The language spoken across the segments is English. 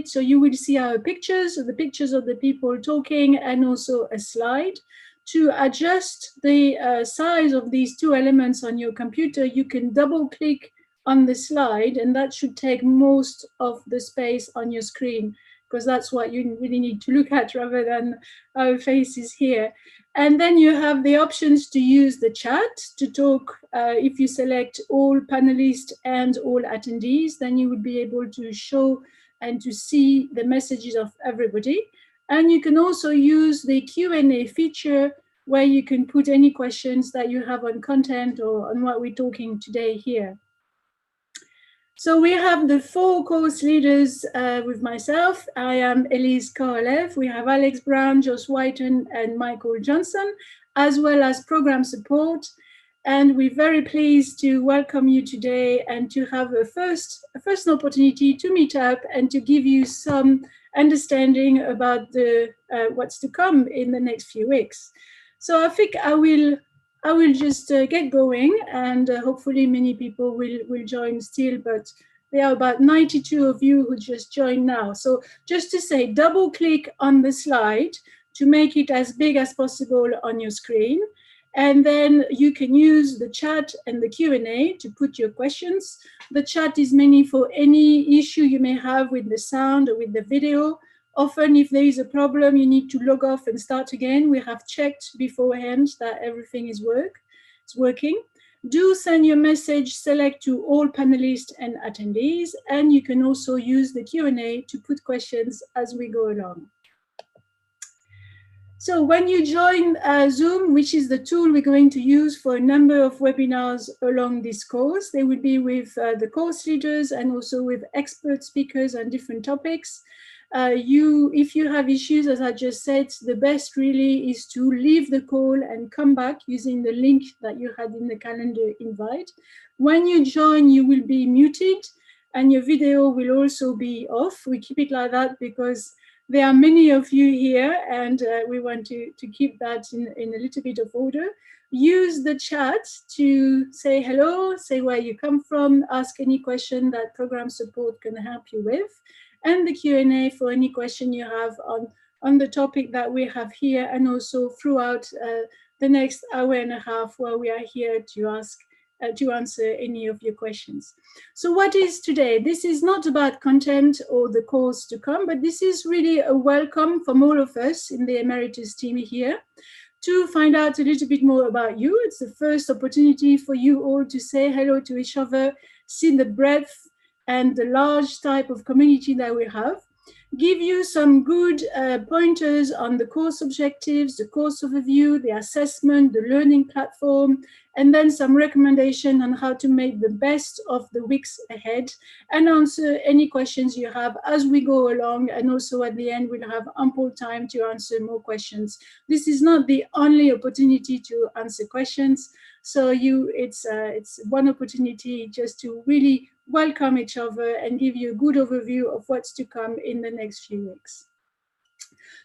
it. So you will see our pictures, the pictures of the people talking, and also a slide. To adjust the size of these two elements on your computer, you can double click on the slide, and that should take most of the space on your screen, because that's what you really need to look at rather than our faces here. And then you have the options to use the chat to talk. If you select all panelists and all attendees, then you would be able to show and to see the messages of everybody. And you can also use the Q&A feature, where you can put any questions that you have on content or on what we're talking today here. So we have the 4 course leaders with myself. I am Elise Korolev. We have Alex Brown, Josh Whiten, and Michael Johnson, as well as program support. And we're very pleased to welcome you today and to have a first opportunity to meet up and to give you some understanding about the what's to come in the next few weeks. So I think I will just get going, and hopefully many people will join still, but there are about 92 of you who just joined now. So just to say, double click on the slide to make it as big as possible on your screen. And then you can use the chat and the Q&A to put your questions. The chat is mainly for any issue you may have with the sound or with the video. Often, if there is a problem, you need to log off and start again. We have checked beforehand that everything is working. Do send your message, select to all panelists and attendees, and you can also use the Q&A to put questions as we go along. So when you join Zoom, which is the tool we're going to use for a number of webinars along this course, they will be with the course leaders and also with expert speakers on different topics. If you have issues, as I just said, the best really is to leave the call and come back using the link that you had in the calendar invite. When you join, you will be muted and your video will also be off. We keep it like that because there are many of you here, and we want to keep that in a little bit of order. Use the chat to say hello, say where you come from, ask any question that program support can help you with, and the Q&A for any question you have on the topic that we have here, and also throughout the next hour and a half where we are here to answer any of your questions. So what is today? This is not about content or the course to come, but this is really a welcome from all of us in the Emeritus team here to find out a little bit more about you. It's the first opportunity for you all to say hello to each other, see the breadth and the large type of community that we have, give you some good pointers on the course objectives, the course overview, the assessment, the learning platform, and then some recommendation on how to make the best of the weeks ahead and answer any questions you have as we go along. And also at the end, we'll have ample time to answer more questions. This is not the only opportunity to answer questions. So it's one opportunity just to really welcome each other and give you a good overview of what's to come in the next few weeks.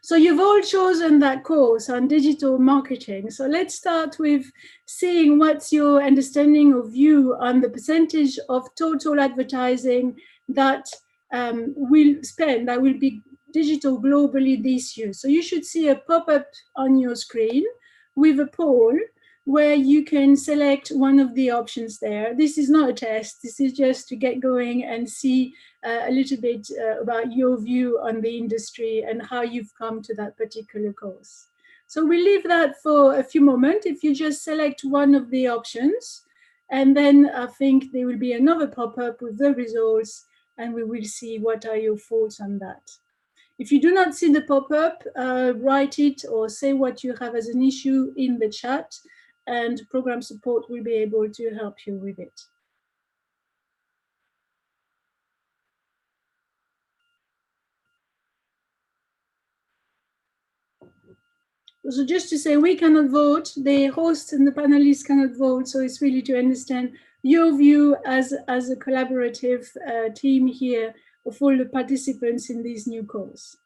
So you've all chosen that course on digital marketing. So let's start with seeing what's your understanding or view on the percentage of total advertising that will be digital globally this year. So you should see a pop-up on your screen with a poll where you can select one of the options there. This is not a test. This is just to get going and see a little bit about your view on the industry and how you've come to that particular course. So we leave that for a few moments. If you just select one of the options, and then I think there will be another pop-up with the results, and we will see what are your thoughts on that. If you do not see the pop-up, write it or say what you have as an issue in the chat, and program support will be able to help you with it. So just to say, we cannot vote, the hosts and the panelists cannot vote, so it's really to understand your view as a collaborative team here of all the participants in this new course.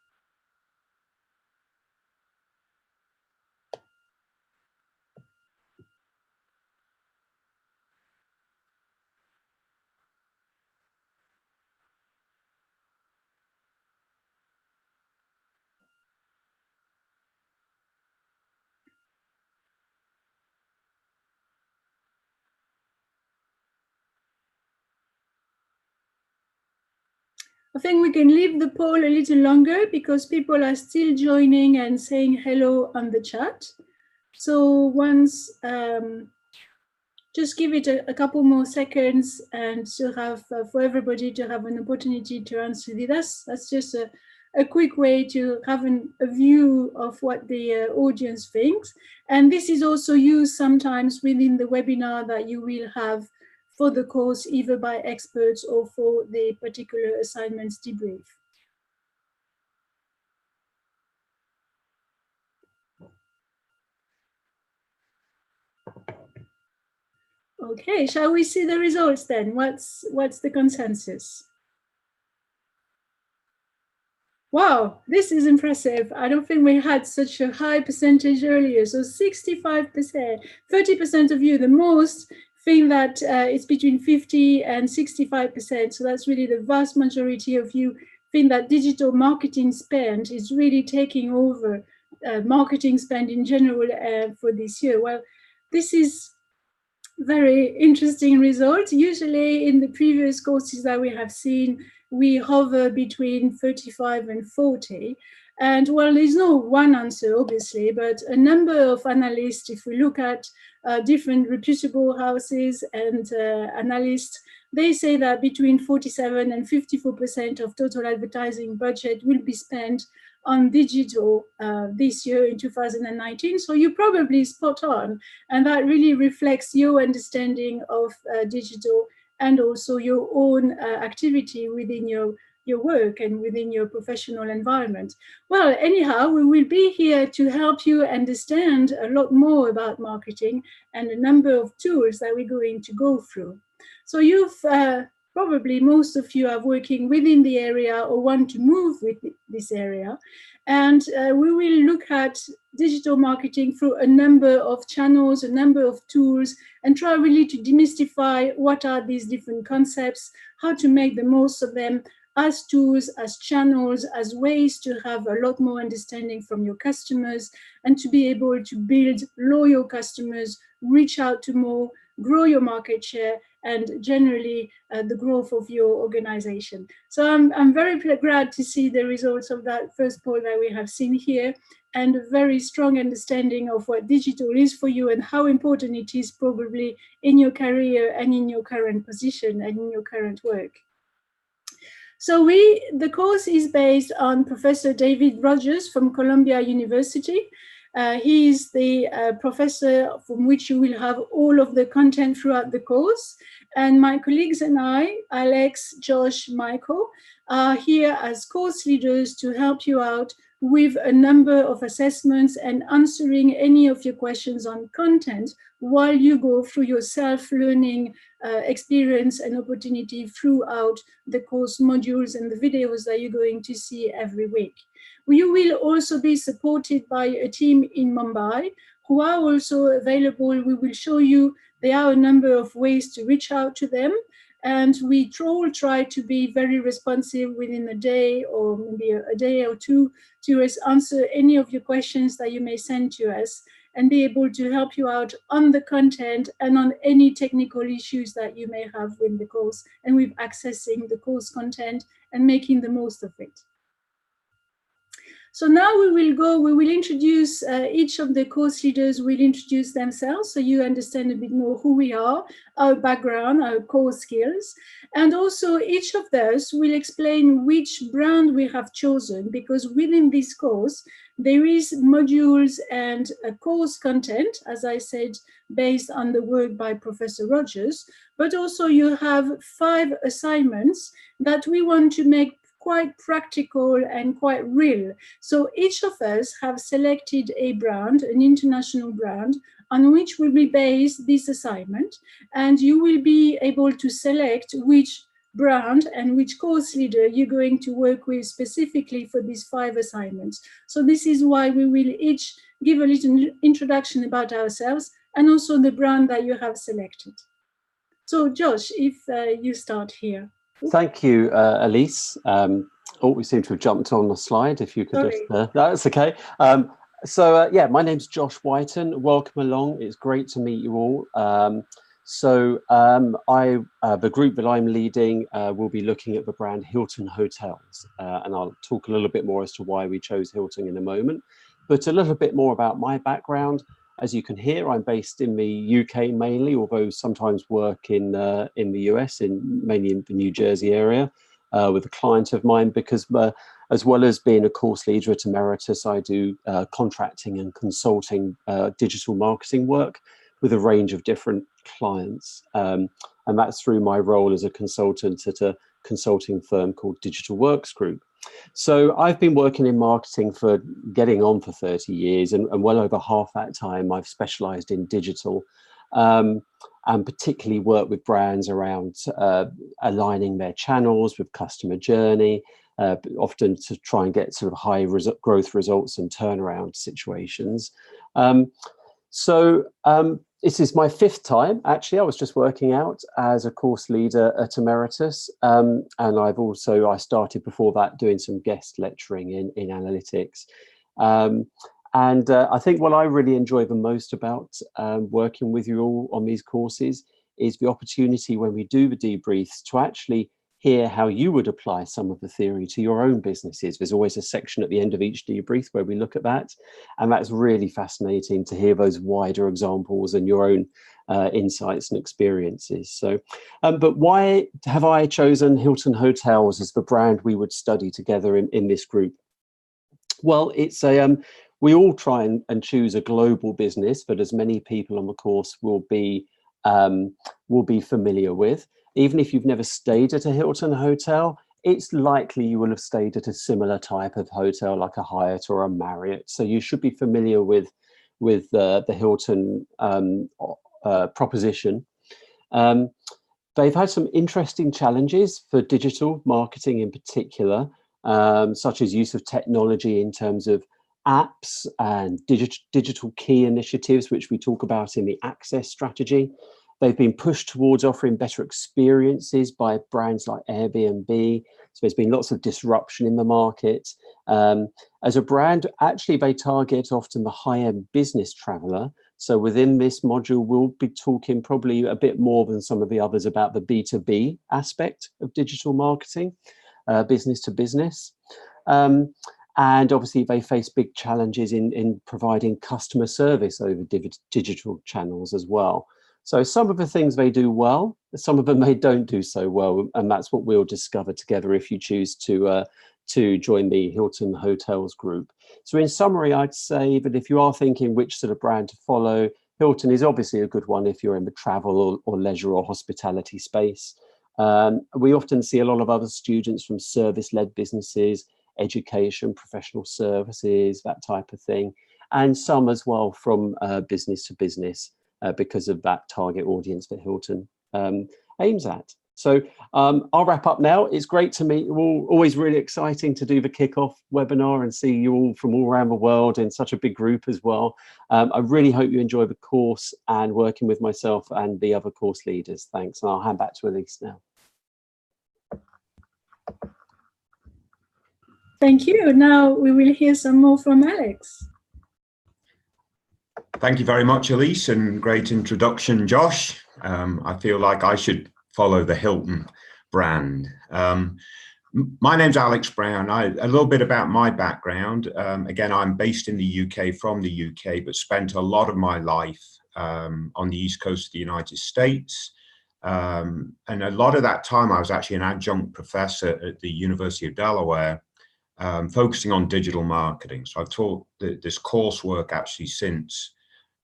I think we can leave the poll a little longer because people are still joining and saying hello on the chat. So once, just give it a couple more seconds and to have for everybody to have an opportunity to answer this. That's just a quick way to have a view of what the audience thinks. And this is also used sometimes within the webinar that you will have for the course, either by experts or for the particular assignments debrief. Okay, shall we see the results then? What's the consensus? Wow, this is impressive. I don't think we had such a high percentage earlier. So 65%, 30% of you, the most, think that it's between 50 and 65%. So that's really the vast majority of you think that digital marketing spend is really taking over marketing spend in general for this year. Well, this is very interesting result. Usually in the previous courses that we have seen, we hover between 35 and 40. And well, there's no one answer, obviously, but a number of analysts, if we look at different reputable houses and analysts, they say that between 47 and 54% of total advertising budget will be spent on digital this year in 2019. So you're probably spot on. And that really reflects your understanding of digital and also your own activity within your work and within your professional environment. Well, anyhow, we will be here to help you understand a lot more about marketing and a number of tools that we're going to go through. So you've probably most of you are working within the area or want to move with this area. And we will look at digital marketing through a number of channels, a number of tools, and try really to demystify what are these different concepts, how to make the most of them as tools, as channels, as ways to have a lot more understanding from your customers and to be able to build loyal customers, reach out to more, grow your market share, and generally the growth of your organization. So I'm very glad to see the results of that first poll that we have seen here, and a very strong understanding of what digital is for you and how important it is probably in your career and in your current position and in your current work. So the course is based on Professor David Rogers from Columbia University. He is the professor from which you will have all of the content throughout the course. And my colleagues and I, Alex, Josh, Michael, are here as course leaders to help you out with a number of assessments and answering any of your questions on content while you go through your self-learning experience and opportunity throughout the course modules and the videos that you're going to see every week. You will also be supported by a team in Mumbai who are also available. We will show you there are a number of ways to reach out to them. And we all try to be very responsive within a day or maybe a day or two to answer any of your questions that you may send to us and be able to help you out on the content and on any technical issues that you may have with the course and with accessing the course content and making the most of it. So now we will introduce each of the course leaders will introduce themselves so you understand a bit more who we are, our background, our core skills. And also each of those will explain which brand we have chosen, because within this course, there is modules and a course content, as I said, based on the work by Professor Rogers, but also you have 5 assignments that we want to make quite practical and quite real. So each of us have selected a brand, an international brand, on which will be based this assignment. And you will be able to select which brand and which course leader you're going to work with specifically for these 5 assignments. So this is why we will each give a little introduction about ourselves and also the brand that you have selected. So Josh, if you start here. Thank you, Elise. We seem to have jumped on the slide. If you could just, that's okay. Yeah, my name's Josh Whiten. Welcome along. It's great to meet you all. So the group that I'm leading will be looking at the brand Hilton Hotels, and I'll talk a little bit more as to why we chose Hilton in a moment. But a little bit more about my background. As you can hear, I'm based in the UK mainly, although sometimes work in the US, mainly in the New Jersey area, with a client of mine, because as well as being a course leader at Emeritus, I do contracting and consulting digital marketing work with a range of different clients. And that's through my role as a consultant at a consulting firm called Digital Works Group. So I've been working in marketing for getting on for 30 years, and well over half that time I've specialized in digital, and particularly worked with brands around aligning their channels with customer journey, often to try and get sort of high growth results and turnaround situations. This is my 5th time, actually. I was just working out as a course leader at Emeritus. And I started before that doing some guest lecturing in analytics. I think what I really enjoy the most about working with you all on these courses is the opportunity when we do the debriefs to actually hear how you would apply some of the theory to your own businesses. There's always a section at the end of each debrief where we look at that. And that's really fascinating to hear those wider examples and your own insights and experiences. So, but why have I chosen Hilton Hotels as the brand we would study together in this group? Well, it's we all try and choose a global business that as many people on the course will be familiar with. Even if you've never stayed at a Hilton hotel, it's likely you will have stayed at a similar type of hotel like a Hyatt or a Marriott. So you should be familiar with the Hilton proposition. They've had some interesting challenges for digital marketing in particular, such as use of technology in terms of apps and digital key initiatives, which we talk about in the access strategy. They've been pushed towards offering better experiences by brands like Airbnb. So there's been lots of disruption in the market. As a brand, actually, they target often the high-end business traveler. So within this module, we'll be talking probably a bit more than some of the others about the B2B aspect of digital marketing, business to business. And obviously, they face big challenges in providing customer service over digital channels as well. So some of the things they do well, some of them they don't do so well, and that's what we'll discover together if you choose to join the Hilton Hotels group. So in summary, I'd say that if you are thinking which sort of brand to follow, Hilton is obviously a good one if you're in the travel or leisure or hospitality space. We often see a lot of other students from service-led businesses, education, professional services, that type of thing, and some as well from business to business. Because of that target audience that Hilton aims at. So I'll wrap up now. It's great to meet you all. Always really exciting to do the kickoff webinar and see you all from all around the world in such a big group as well. I really hope you enjoy the course and working with myself and the other course leaders. Thanks. And I'll hand back to Elise now. Thank you. Now we will hear some more from Alex. Thank you very much, Elise, and great introduction, Josh. I feel like I should follow the Hilton brand. My name's Alex Brown. A little bit about my background. Again, I'm based in the UK, from the UK, but spent a lot of my life on the East Coast of the United States. And a lot of that time, I was actually an adjunct professor at the University of Delaware, focusing on digital marketing. So I've taught this coursework actually since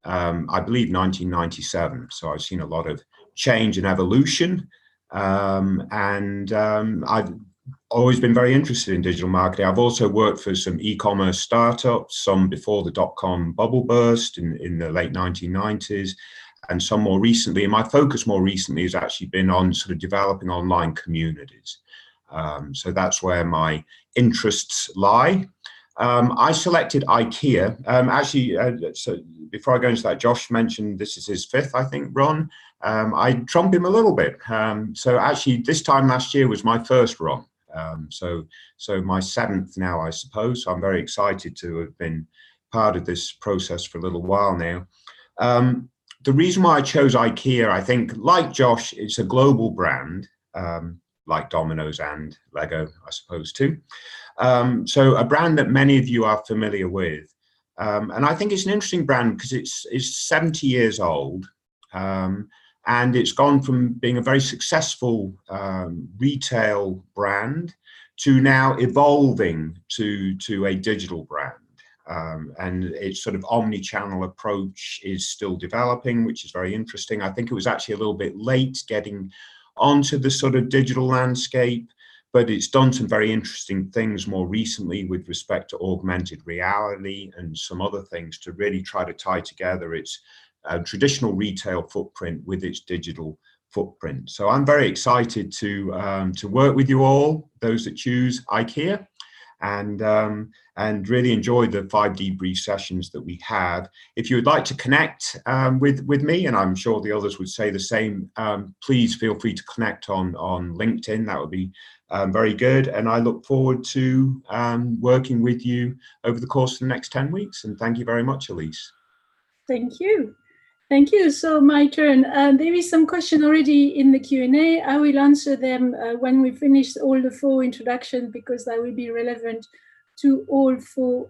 I believe 1997. So I've seen a lot of change and evolution. I've always been very interested in digital marketing. I've also worked for some e-commerce startups, some before the dot-com bubble burst in the late 1990s, and some more recently. And my focus more recently has actually been on sort of developing online communities. So that's where my interests lie. I selected IKEA. So before I go into that, Josh mentioned this is his 5th, I think, run. I trump him a little bit. So actually, this time last year was my first run. So my 7th now, I suppose. So I'm very excited to have been part of this process for a little while now. the reason why I chose IKEA, I think, like Josh, it's a global brand, like Domino's and Lego, I suppose, too. So a brand that many of you are familiar with. And I think it's an interesting brand because it's 70 years old. And it's gone from being a very successful retail brand to now evolving to a digital brand. And its sort of omni-channel approach is still developing, which is very interesting. I think it was actually a little bit late getting onto the sort of digital landscape, but it's done some very interesting things more recently with respect to augmented reality and some other things to really try to tie together its traditional retail footprint with its digital footprint. So I'm very excited to work with you all, those that choose IKEA, and really enjoy the 5 debrief sessions that we have. If you would like to connect with me, and I'm sure the others would say the same, please feel free to connect on LinkedIn. That would be very good. And I look forward to working with you over the course of the next 10 weeks. And thank you very much, Elise. Thank you. Thank you. So my turn. There is some question already in the Q&A. I will answer them when we finish all the 4 introductions, because that will be relevant to all 4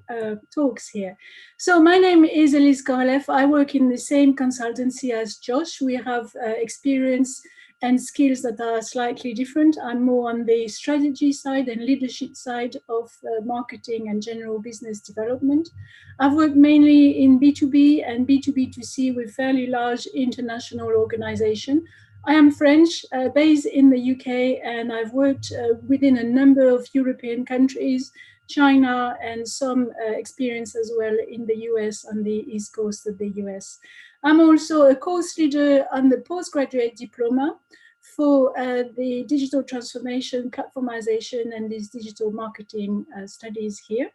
talks here. So my name is Elise Korolev. I work in the same consultancy as Josh. We have experience and skills that are slightly different. I'm more on the strategy side and leadership side of marketing and general business development. I've worked mainly in B2B and B2B2C with fairly large international organizations. I am French, based in the UK, and I've worked within a number of European countries, China, and some experience as well in the US, on the East Coast of the US. I'm also a course leader on the postgraduate diploma for the digital transformation, platformization, and these digital marketing studies here.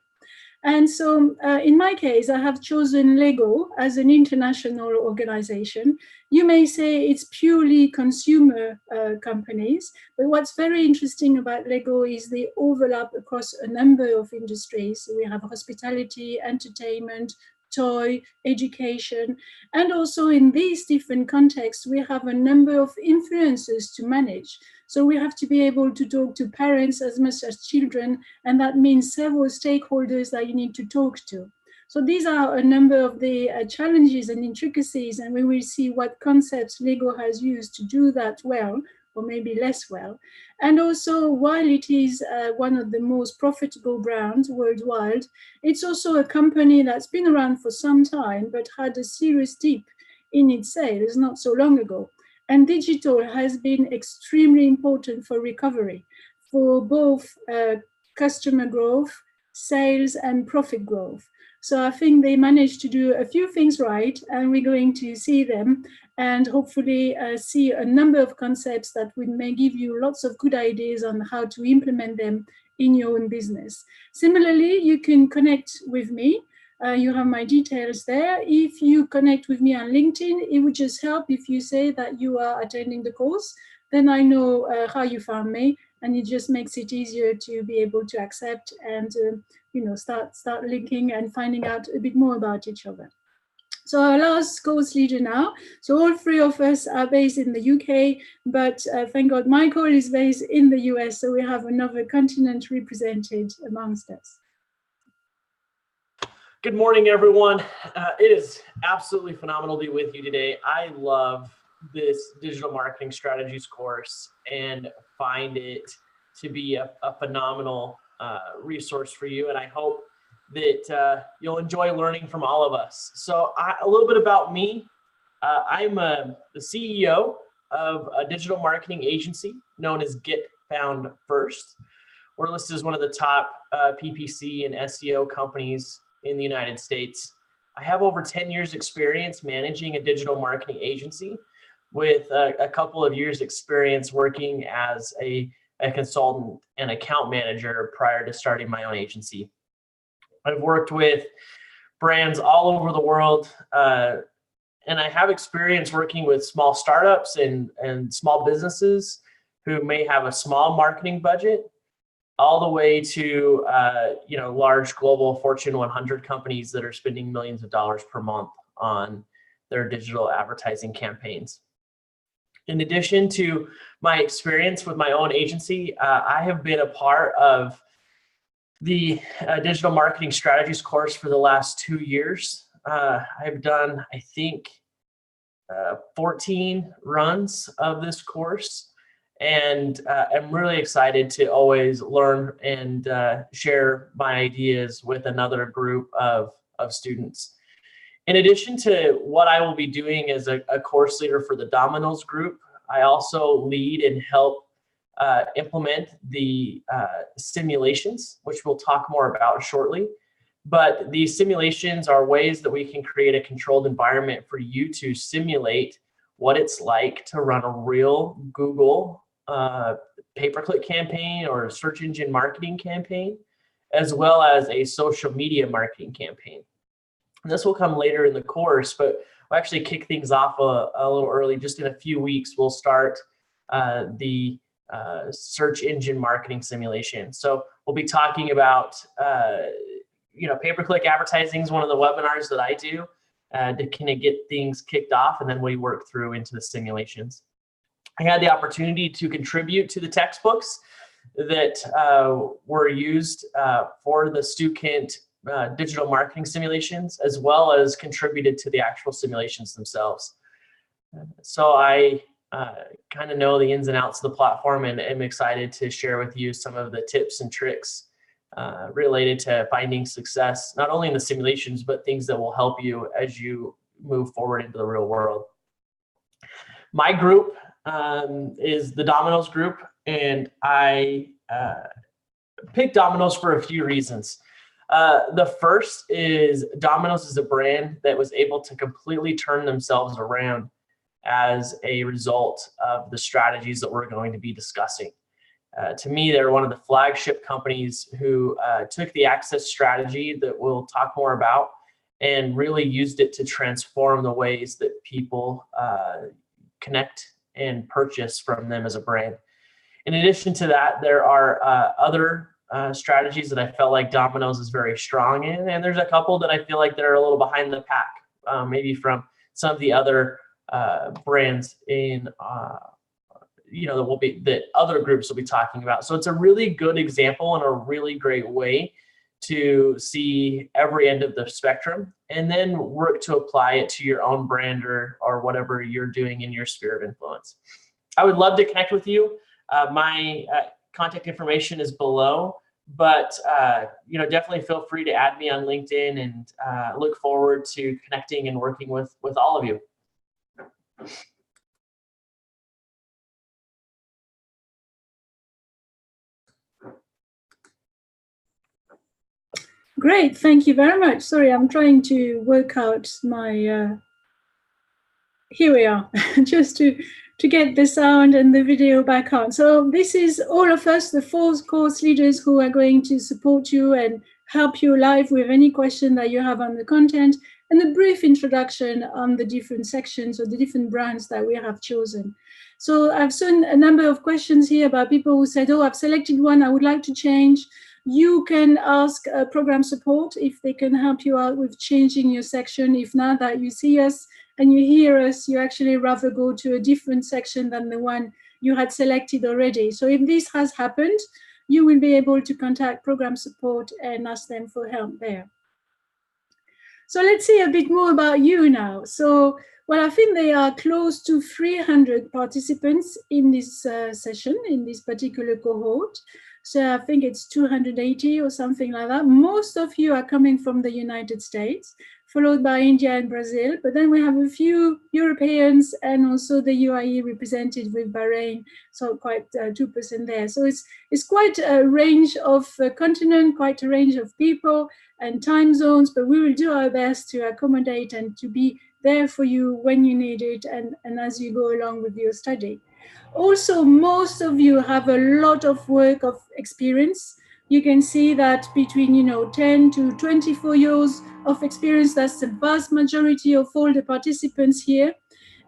And so in my case, I have chosen Lego as an international organization. You may say it's purely consumer companies, but what's very interesting about Lego is the overlap across a number of industries. So we have hospitality, entertainment, toy, education, and also in these different contexts, we have a number of influencers to manage. So we have to be able to talk to parents as much as children, and that means several stakeholders that you need to talk to. So these are a number of the challenges and intricacies, and we will see what concepts Lego has used to do that well, or maybe less well. And also, while it is one of the most profitable brands worldwide, it's also a company that's been around for some time, but had a serious dip in its sales not so long ago. And digital has been extremely important for recovery, for both customer growth, sales, and profit growth. So I think they managed to do a few things right, and we're going to see them and hopefully see a number of concepts that may give you lots of good ideas on how to implement them in your own business. Similarly, you can connect with me. You have my details there. If you connect with me on LinkedIn, it would just help if you say that you are attending the course. Then I know how you found me, and it just makes it easier to be able to accept and start linking and finding out a bit more about each other. So our last course leader now. So all 3 of us are based in the UK, but thank God Michael is based in the US, so we have another continent represented amongst us. Good morning, everyone. It is absolutely phenomenal to be with you today. I love this digital marketing strategies course and find it to be a phenomenal resource for you. And I hope that you'll enjoy learning from all of us. So a little bit about me. I'm the CEO of a digital marketing agency known as Get Found First. We're listed as one of the top PPC and SEO companies in the United States. I have over 10 years experience managing a digital marketing agency with a couple of years experience working as a consultant and account manager prior to starting my own agency. I've worked with brands all over the world, and I have experience working with small startups and small businesses who may have a small marketing budget, all the way to large global Fortune 100 companies that are spending millions of dollars per month on their digital advertising campaigns. In addition to my experience with my own agency, I have been a part of the digital marketing strategies course for the last 2 years. I've done, I think, 14 runs of this course, and I'm really excited to always learn and share my ideas with another group of students. In addition to what I will be doing as a course leader for the Domino's Group, I also lead and help implement the simulations, which we'll talk more about shortly. But these simulations are ways that we can create a controlled environment for you to simulate what it's like to run a real Google pay-per-click campaign or a search engine marketing campaign, as well as a social media marketing campaign. And this will come later in the course, but we'll actually kick things off a little early. Just in a few weeks, we'll start the search engine marketing simulation. So we'll be talking about pay-per-click advertising is one of the webinars that I do to kind of get things kicked off, and then we work through into the simulations. I had the opportunity to contribute to the textbooks that were used for the Stu Kent digital marketing simulations, as well as contributed to the actual simulations themselves. So I kind of know the ins and outs of the platform, and am excited to share with you some of the tips and tricks related to finding success, not only in the simulations, but things that will help you as you move forward into the real world. My group is the Domino's Group, and I picked Domino's for a few reasons. The first is Domino's is a brand that was able to completely turn themselves around as a result of the strategies that we're going to be discussing. To me, they're one of the flagship companies who took the access strategy that we'll talk more about and really used it to transform the ways that people connect and purchase from them as a brand. In addition to that, there are other strategies that I felt like Domino's is very strong in, and there's a couple that I feel like they're a little behind the pack, maybe from some of the other brands in that other groups will be talking about. So it's a really good example and a really great way to see every end of the spectrum and then work to apply it to your own brand or whatever you're doing in your sphere of influence. I would love to connect with you. My contact information is below, but definitely feel free to add me on LinkedIn, and look forward to connecting and working with all of you. Great, thank you very much. Sorry, I'm trying to work out my, here we are, just to get the sound and the video back on. So this is all of us, the 4 course leaders who are going to support you and help you live with any question that you have on the content, and a brief introduction on the different sections or the different brands that we have chosen. So I've seen a number of questions here about people who said, oh, I've selected one, I would like to change. You can ask program support if they can help you out with changing your section. If not, that you see us and you hear us, you actually rather go to a different section than the one you had selected already. So if this has happened, you will be able to contact program support and ask them for help there. So let's see a bit more about you now. So, well, I think there are close to 300 participants in this session, in this particular cohort. So I think it's 280 or something like that. Most of you are coming from the United States, followed by India and Brazil. But then we have a few Europeans and also the UAE represented with Bahrain, so quite 2% there. So it's quite a range of continent, quite a range of people and time zones, but we will do our best to accommodate and to be there for you when you need it and as you go along with your study. Also, most of you have a lot of work of experience. You can see that between 10 to 24 years of experience, that's the vast majority of all the participants here.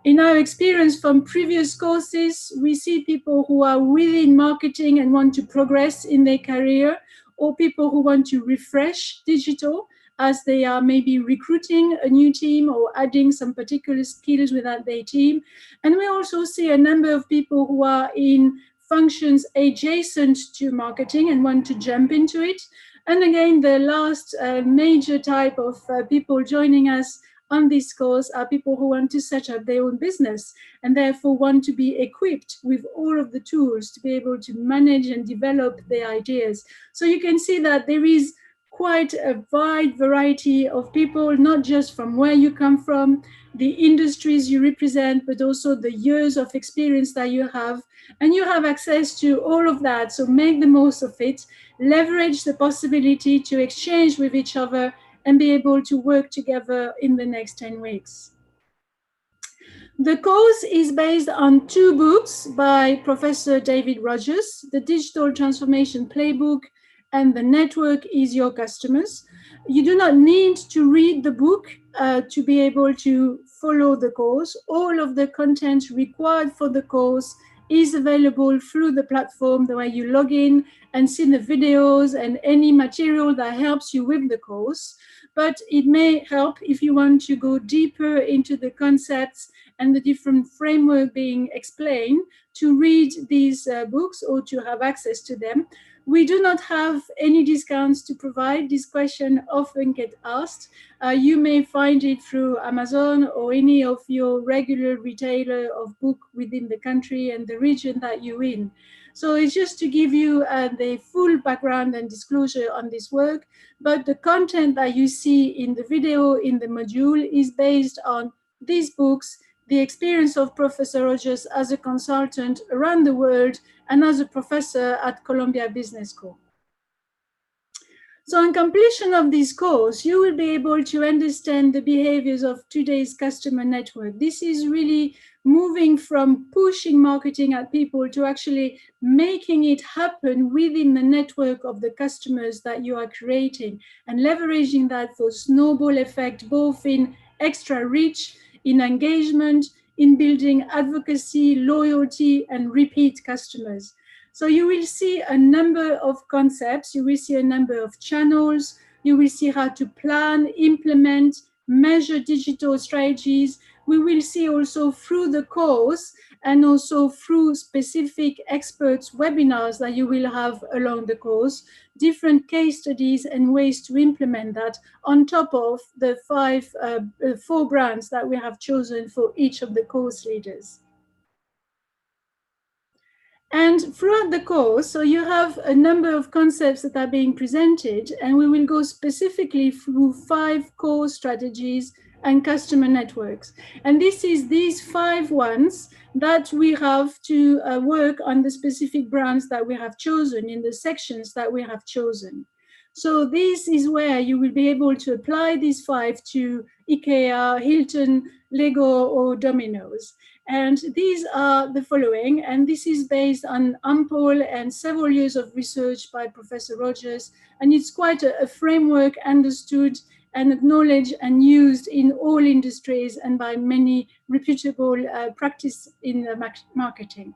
In our experience from previous courses, we see people who are within marketing and want to progress in their career, or people who want to refresh digital, as they are maybe recruiting a new team or adding some particular skills within their team. And we also see a number of people who are in functions adjacent to marketing and want to jump into it. And again, the last major type of people joining us on this course are people who want to set up their own business and therefore want to be equipped with all of the tools to be able to manage and develop their ideas. So you can see that there is quite a wide variety of people, not just from where you come from, the industries you represent, but also the years of experience that you have. And you have access to all of that. So make the most of it, leverage the possibility to exchange with each other and be able to work together in the next 10 weeks. The course is based on 2 books by Professor David Rogers, The Digital Transformation Playbook and The Network is Your Customers. You do not need to read the book to be able to follow the course. All of the content required for the course is available through the platform, the way you log in and see the videos and any material that helps you with the course. But it may help if you want to go deeper into the concepts and the different framework being explained to read these books or to have access to them. We do not have any discounts to provide. This question often gets asked. You may find it through Amazon or any of your regular retailer of book within the country and the region that you're in. So it's just to give you the full background and disclosure on this work, but the content that you see in the video in the module is based on these books, the experience of Professor Rogers as a consultant around the world and as a professor at Columbia Business School. So on completion of this course, you will be able to understand the behaviors of today's customer network. This is really moving from pushing marketing at people to actually making it happen within the network of the customers that you are creating and leveraging that for snowball effect, both in extra reach, in engagement, in building advocacy, loyalty, and repeat customers. So you will see a number of concepts, you will see a number of channels, you will see how to plan, implement, measure digital strategies. We will see also through the course and also through specific experts webinars that you will have along the course, different case studies and ways to implement that on top of the 4 brands that we have chosen for each of the course leaders. And throughout the course, so you have a number of concepts that are being presented, and we will go specifically through 5 core strategies and customer networks. And this is these 5 ones that we have to work on the specific brands that we have chosen in the sections that we have chosen. So this is where you will be able to apply these 5 to IKEA, Hilton, Lego, or Domino's. And these are the following, and this is based on ample and several years of research by Professor Rogers, and it's quite a framework understood and acknowledged and used in all industries and by many reputable practice in marketing.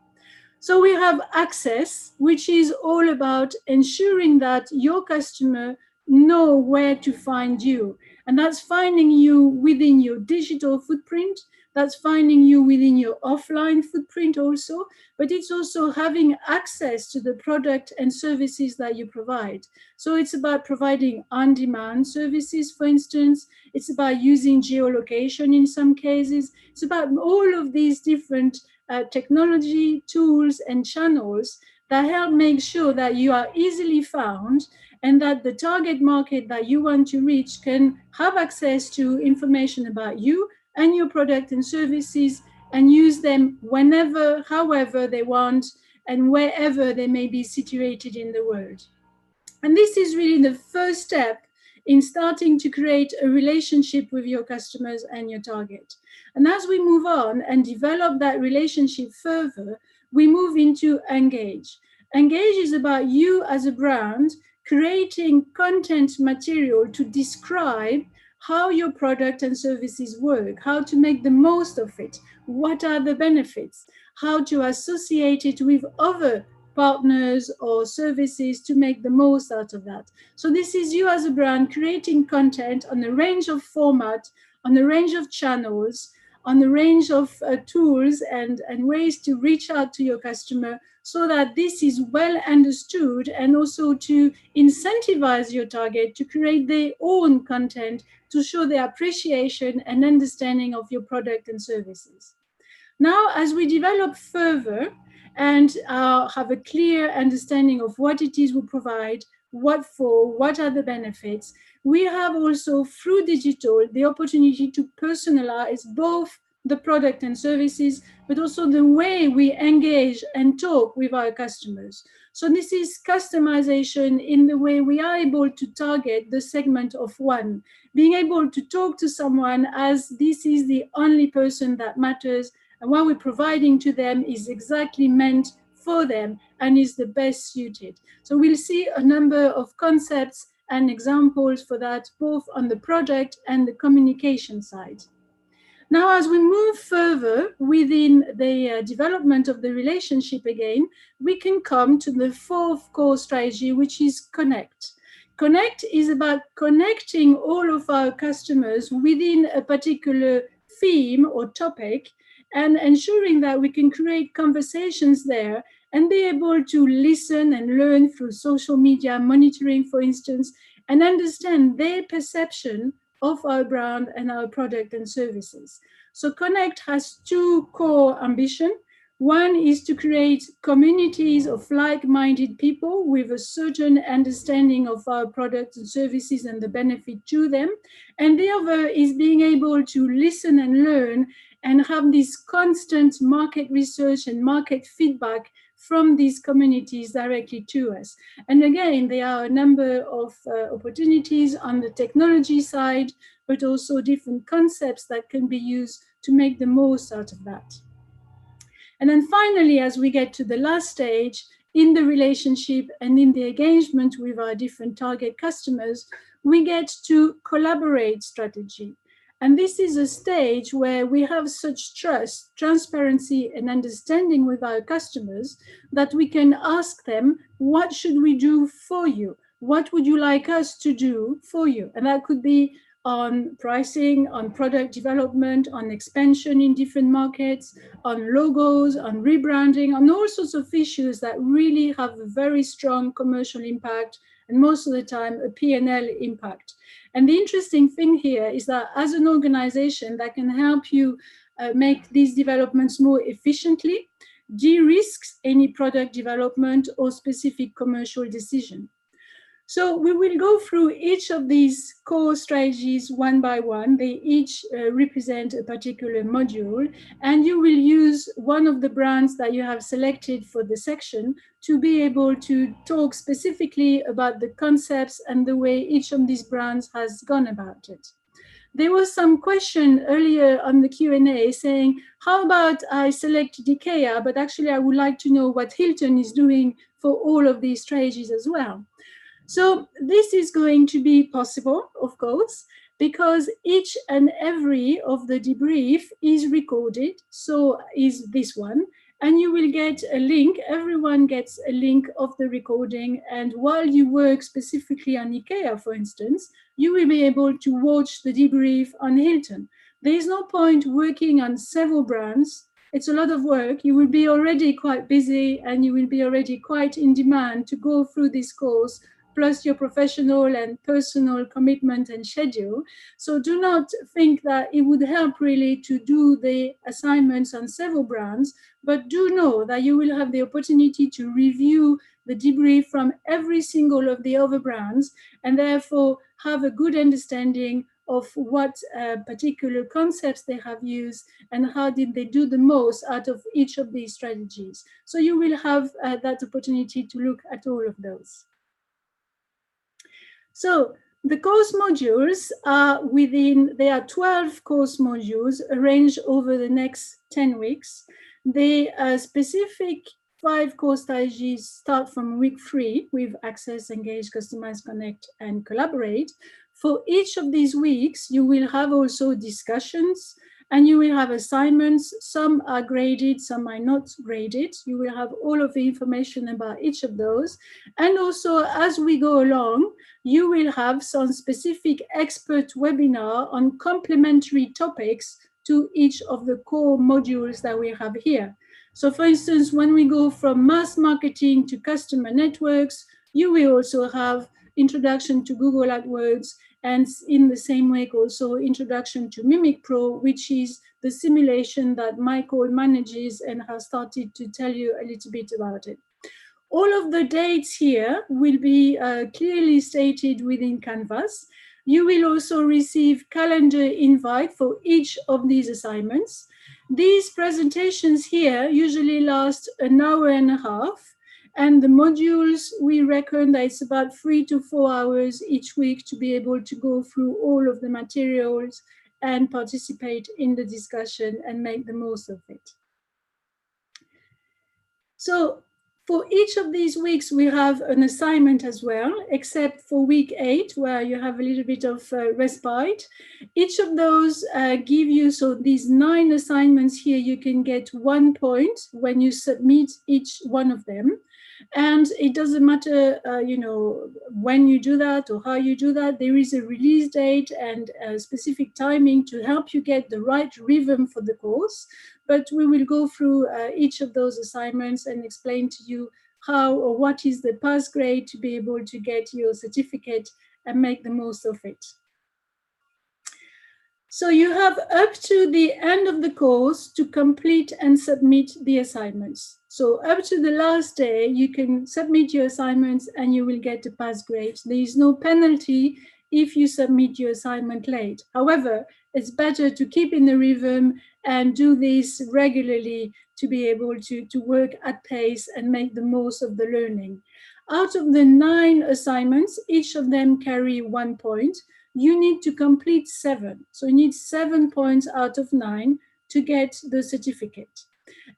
So we have access, which is all about ensuring that your customer know where to find you. And that's finding you within your digital footprint, that's finding you within your offline footprint also, but it's also having access to the product and services that you provide. So it's about providing on-demand services, for instance. It's about using geolocation in some cases. It's about all of these different technology, tools, and channels that help make sure that you are easily found and that the target market that you want to reach can have access to information about you and your product and services and use them whenever, however they want, and wherever they may be situated in the world. And this is really the first step in starting to create a relationship with your customers and your target. And as we move on and develop that relationship further, we move into engage. Engage is about you as a brand creating content material to describe how your product and services work, how to make the most of it, what are the benefits, how to associate it with other partners or services to make the most out of that. So this is you as a brand creating content on a range of formats, on a range of channels, on a range of tools and ways to reach out to your customer, so that this is well understood, and also to incentivize your target to create their own content to show their appreciation and understanding of your product and services. Now, as we develop further and have a clear understanding of what it is we provide, what for, what are the benefits, we have also, through digital, the opportunity to personalize both the product and services, but also the way we engage and talk with our customers. So this is customization in the way we are able to target the segment of one, being able to talk to someone as this is the only person that matters, and what we're providing to them is exactly meant for them and is the best suited. So we'll see a number of concepts and examples for that, both on the product and the communication side. Now, as we move further within the development of the relationship again, we can come to the fourth core strategy, which is Connect. Connect is about connecting all of our customers within a particular theme or topic, and ensuring that we can create conversations there and be able to listen and learn through social media monitoring, for instance, and understand their perception of our brand and our product and services. So Connect has two core ambitions. One is to create communities of like-minded people with a certain understanding of our products and services and the benefit to them. And the other is being able to listen and learn and have this constant market research and market feedback from these communities directly to us. And again, there are a number of opportunities on the technology side, but also different concepts that can be used to make the most out of that. And then finally, as we get to the last stage in the relationship and in the engagement with our different target customers, we get to collaborate strategy. And this is a stage where we have such trust, transparency, and understanding with our customers that we can ask them, what should we do for you? What would you like us to do for you? And that could be on pricing, on product development, on expansion in different markets, on logos, on rebranding, on all sorts of issues that really have a very strong commercial impact, and most of the time a P&L impact. And the interesting thing here is that as an organization that can help you make these developments more efficiently, de-risks any product development or specific commercial decision. So we will go through each of these core strategies one by one. They each represent a particular module, and you will use one of the brands that you have selected for the section to be able to talk specifically about the concepts and the way each of these brands has gone about it. There was some question earlier on the Q&A saying, how about I select IKEA, but actually I would like to know what Hilton is doing for all of these strategies as well. So this is going to be possible, of course, because each and every of the debrief is recorded. So is this one, and you will get a link. Everyone gets a link of the recording. And while you work specifically on IKEA, for instance, you will be able to watch the debrief on Hilton. There is no point working on several brands. It's a lot of work. You will be already quite busy, and you will be already quite in demand to go through this course, plus your professional and personal commitment and schedule. So do not think that it would help really to do the assignments on several brands, but do know that you will have the opportunity to review the debrief from every single of the other brands, and therefore have a good understanding of what particular concepts they have used and how did they do the most out of each of these strategies. So you will have that opportunity to look at all of those. So the course modules are there are 12 course modules arranged over the next 10 weeks. The specific 5 course strategies start from week 3 with Access, Engage, Customize, Connect, and Collaborate. For each of these weeks, you will have also discussions and you will have assignments. Some are graded, some are not graded. You will have all of the information about each of those. And also, as we go along, you will have some specific expert webinar on complementary topics to each of the core modules that we have here. So for instance, when we go from mass marketing to customer networks, you will also have introduction to Google AdWords, and in the same way also introduction to Mimic Pro, which is the simulation that Michael manages and has started to tell you a little bit about it. All of the dates here will be clearly stated within Canvas. You will also receive calendar invite for each of these assignments. These presentations here usually last an hour and a half. And the modules, we reckon that it's about 3 to 4 hours each week to be able to go through all of the materials and participate in the discussion and make the most of it. So for each of these weeks, we have an assignment as well, except for week 8, where you have a little bit of respite. Each of those give you, so these 9 assignments here, you can get 1 point when you submit each one of them. And it doesn't matter, you know, when you do that or how you do that. There is a release date and a specific timing to help you get the right rhythm for the course. But we will go through each of those assignments and explain to you how or what is the pass grade to be able to get your certificate and make the most of it. So you have up to the end of the course to complete and submit the assignments. So up to the last day, you can submit your assignments and you will get a pass grade. There is no penalty if you submit your assignment late. However, it's better to keep in the rhythm and do this regularly to be able to work at pace and make the most of the learning. Out of the 9 assignments, each of them carry 1 point. You need to complete 7. So you need 7 points out of 9 to get the certificate.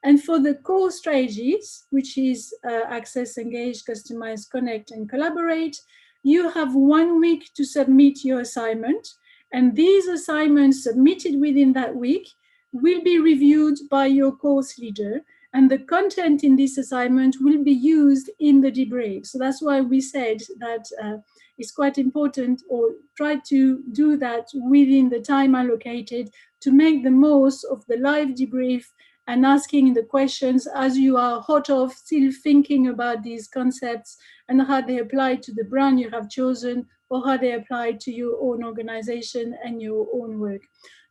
And for the core strategies, which is Access, Engage, Customize, Connect, and Collaborate, you have 1 week to submit your assignment. And these assignments submitted within that week will be reviewed by your course leader. And the content in this assignment will be used in the debrief. So that's why we said that it's quite important, or try to do that within the time allocated to make the most of the live debrief and asking the questions as you are hot off, still thinking about these concepts and how they apply to the brand you have chosen or how they apply to your own organization and your own work.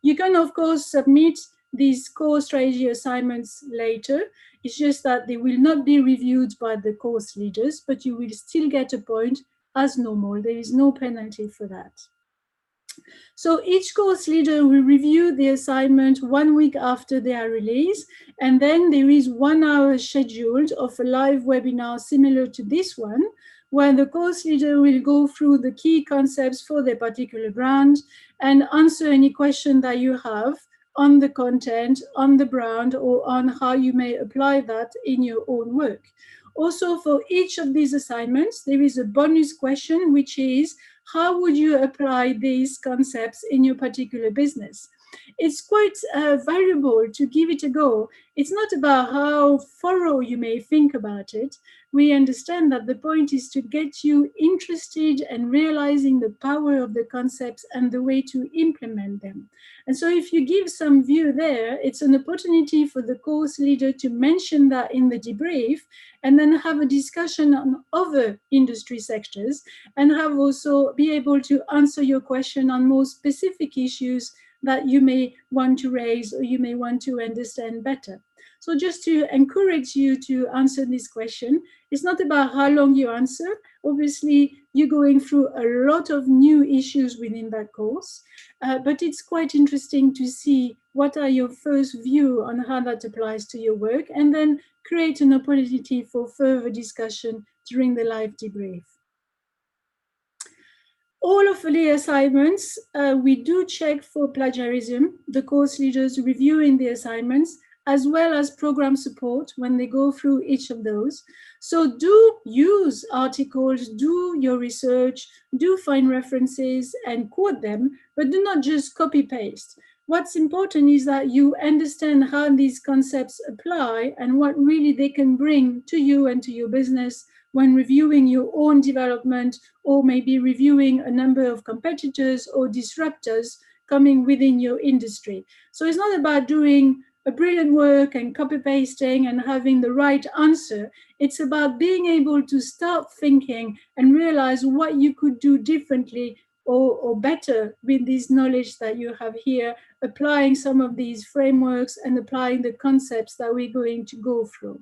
You can, of course, submit these core strategy assignments later. It's just that they will not be reviewed by the course leaders, but you will still get a point as normal. There is no penalty for that. So each course leader will review the assignment 1 week after they are released, and then there is 1 hour scheduled of a live webinar similar to this one, where the course leader will go through the key concepts for their particular brand and answer any question that you have on the content, on the brand, or on how you may apply that in your own work. Also, for each of these assignments, there is a bonus question, which is, how would you apply these concepts in your particular business? It's quite valuable to give it a go. It's not about how thorough you may think about it. We understand that the point is to get you interested and realizing the power of the concepts and the way to implement them. And so if you give some view there, it's an opportunity for the course leader to mention that in the debrief and then have a discussion on other industry sectors and have also be able to answer your question on more specific issues that you may want to raise or you may want to understand better. So just to encourage you to answer this question, it's not about how long you answer. Obviously, you're going through a lot of new issues within that course, but it's quite interesting to see what are your first view on how that applies to your work, and then create an opportunity for further discussion during the live debrief. All of the assignments, we do check for plagiarism, the course leaders reviewing the assignments, as well as program support when they go through each of those. So do use articles, do your research, do find references and quote them, but do not just copy paste. what's important is that you understand how these concepts apply and what really they can bring to you and to your business when reviewing your own development, or maybe reviewing a number of competitors or disruptors coming within your industry. So it's not about doing a brilliant work and copy pasting and having the right answer. It's about being able to start thinking and realize what you could do differently or better with this knowledge that you have here, applying some of these frameworks and applying the concepts that we're going to go through.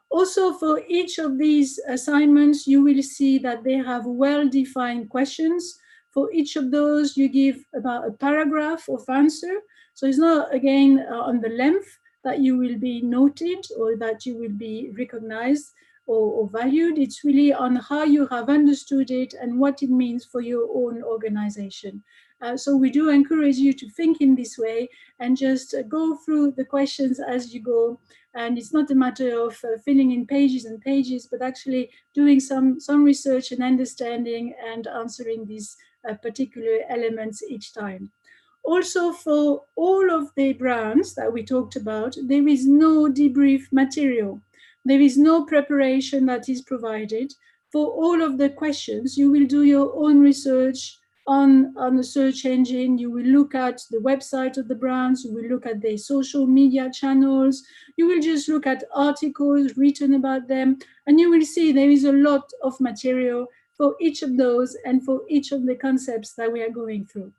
Also, for each of these assignments, you will see that they have well-defined questions. For each of those, you give about a paragraph of answer. So it's not, again, on the length that you will be noted or that you will be recognized or valued. It's really on how you have understood it and what it means for your own organization. So we do encourage you to think in this way and just go through the questions as you go. And it's not a matter of filling in pages and pages, but actually doing some research and understanding and answering these particular elements each time. Also, for all of the brands that we talked about, there is no debrief material. There is no preparation that is provided. For all of the questions, you will do your own research on the search engine. You will look at the website of the brands, you will look at their social media channels, you will just look at articles written about them, and you will see there is a lot of material for each of those and for each of the concepts that we are going through.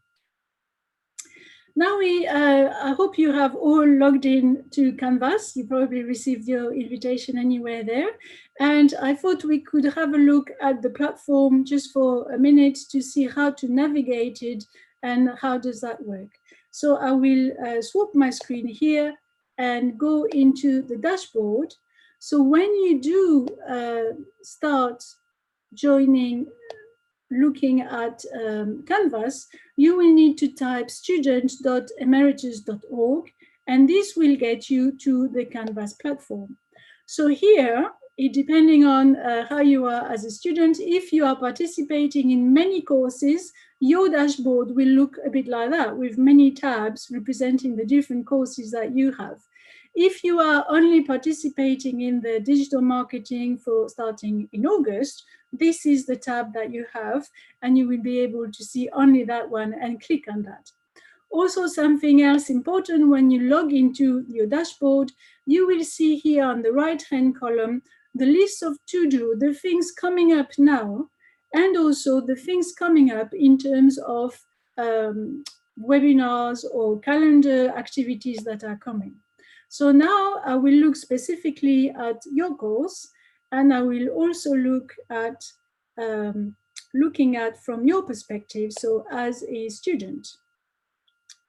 Now I hope you have all logged in to Canvas. You probably received your invitation anywhere there. And I thought we could have a look at the platform just for a minute to see how to navigate it and how does that work. So I will swap my screen here and go into the dashboard. So when you do start joining, looking at Canvas, you will need to type student.emeritus.org, and this will get you to the Canvas platform. So here, depending on how you are as a student, if you are participating in many courses, your dashboard will look a bit like that, with many tabs representing the different courses that you have. If you are only participating in the digital marketing for starting in August, this is the tab that you have, and you will be able to see only that one and click on that. Also, something else important, when you log into your dashboard, you will see here on the right-hand column the list of to-do, the things coming up now, and also the things coming up in terms of webinars or calendar activities that are coming. So now I will look specifically at your course, and I will also look at looking at from your perspective, so as a student.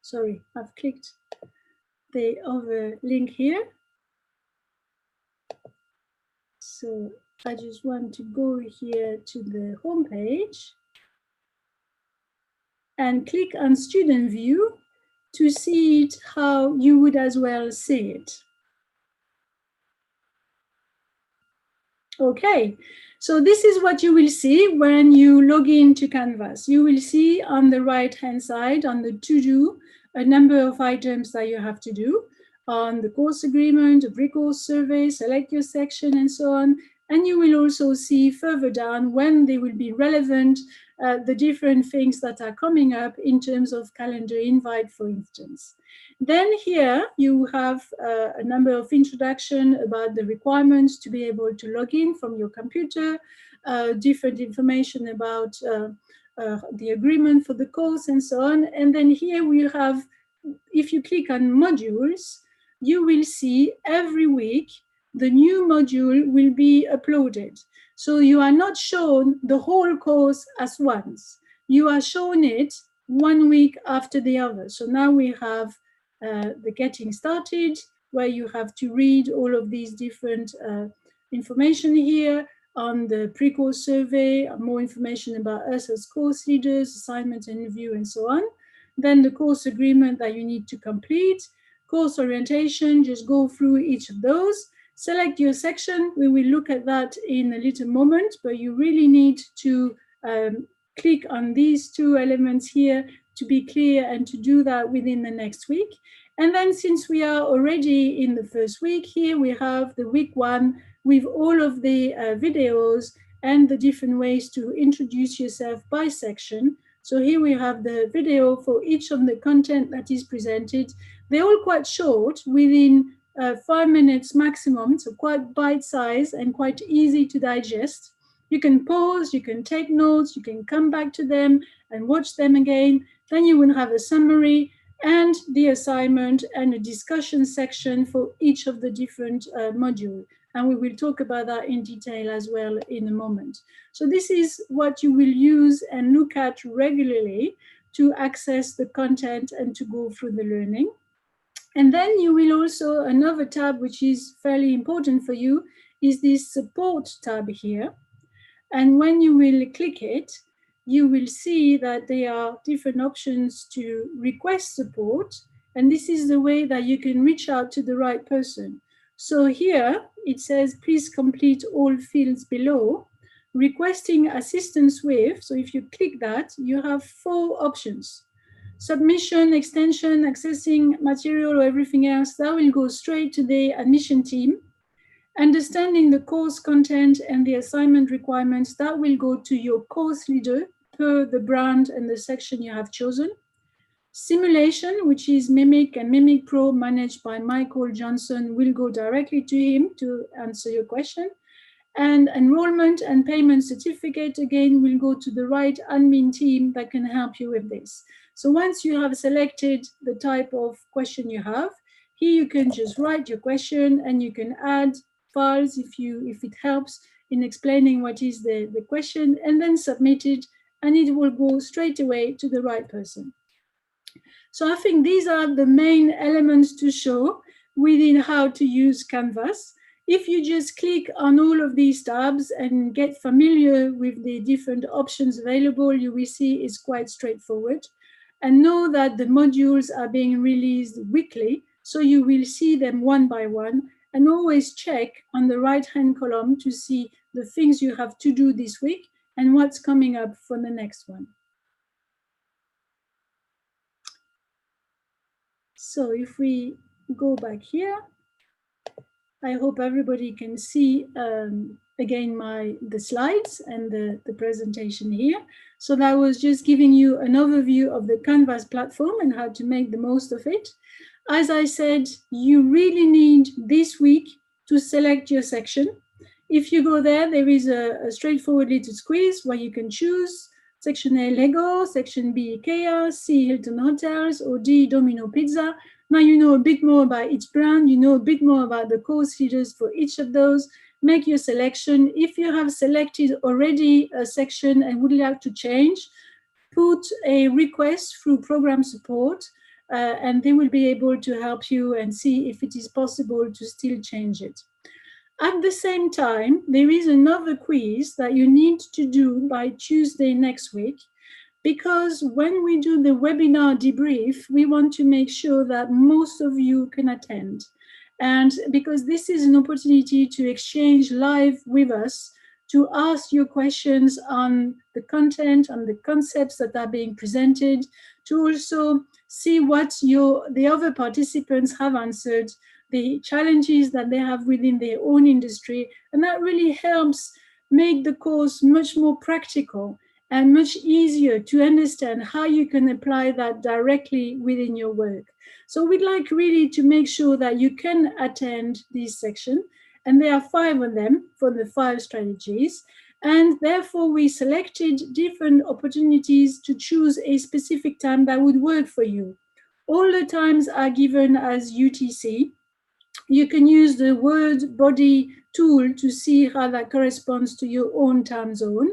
Sorry, I've clicked the other link here. So I just want to go here to the home page and click on Student View to see it how you would as well see it. Okay, so this is what you will see when you log into Canvas. You will see on the right-hand side, on the to-do, a number of items that you have to do. On the course agreement, a pre-course survey, select your section, and so on. And you will also see further down when they will be relevant, the different things that are coming up in terms of calendar invite, for instance. Then here you have a number of introduction about the requirements to be able to log in from your computer, different information about the agreement for the course and so on. And then here we have, if you click on modules, you will see every week the new module will be uploaded. So you are not shown the whole course as once. You are shown it 1 week after the other. So now we have the getting started, where you have to read all of these different information here on the pre-course survey, more information about us as course leaders, assignment and review, and so on. Then the course agreement that you need to complete, course orientation, just go through each of those. Select your section. We will look at that in a little moment, but you really need to click on these two elements here to be clear and to do that within the next week. And then since we are already in the first week, here we have the week 1 with all of the videos and the different ways to introduce yourself by section. So here we have the video for each of the content that is presented. They're all quite short, within 5 minutes maximum, so quite bite-sized and quite easy to digest. You can pause, you can take notes, you can come back to them and watch them again. Then you will have a summary and the assignment and a discussion section for each of the different modules. And we will talk about that in detail as well in a moment. So this is what you will use and look at regularly to access the content and to go through the learning. And then you will also, another tab which is fairly important for you is this support tab here. And when you will click it, you will see that there are different options to request support. And this is the way that you can reach out to the right person. So here it says, please complete all fields below. Requesting assistance with, so if you click that, you have 4 options. Submission, extension, accessing material or everything else, that will go straight to the admission team. Understanding the course content and the assignment requirements, that will go to your course leader per the brand and the section you have chosen. Simulation, which is Mimic and Mimic Pro managed by Michael Johnson, will go directly to him to answer your question. And enrollment and payment certificate, again, will go to the right admin team that can help you with this. So once you have selected the type of question you have, here you can just write your question and you can add files if it helps in explaining what is the question, and then submit it, and it will go straight away to the right person. So I think these are the main elements to show within how to use Canvas. If you just click on all of these tabs and get familiar with the different options available, you will see it's quite straightforward. And know that the modules are being released weekly, so you will see them one by one, and always check on the right-hand column to see the things you have to do this week and what's coming up for the next one. So if we go back here, I hope everybody can see again the slides and the presentation here. So that was just giving you an overview of the Canvas platform and how to make the most of it. As I said, you really need this week to select your section. If you go there, there is a straightforward little quiz where you can choose section A, Lego, section B, IKEA, C, Hilton Hotels, or D, Domino Pizza. Now you know a bit more about each brand, you know a bit more about the course leaders for each of those. Make your selection. If you have selected already a section and would like to change, put a request through program support, and they will be able to help you and see if it is possible to still change it. At the same time, there is another quiz that you need to do by Tuesday next week, because when we do the webinar debrief, we want to make sure that most of you can attend. And because this is an opportunity to exchange live with us, to ask your questions on the content, on the concepts that are being presented, to also see what the other participants have answered, the challenges that they have within their own industry. And that really helps make the course much more practical and much easier to understand how you can apply that directly within your work. So we'd like really to make sure that you can attend this section. And there are 5 of them for the 5 strategies. And therefore, we selected different opportunities to choose a specific time that would work for you. All the times are given as UTC. You can use the word body tool to see how that corresponds to your own time zone.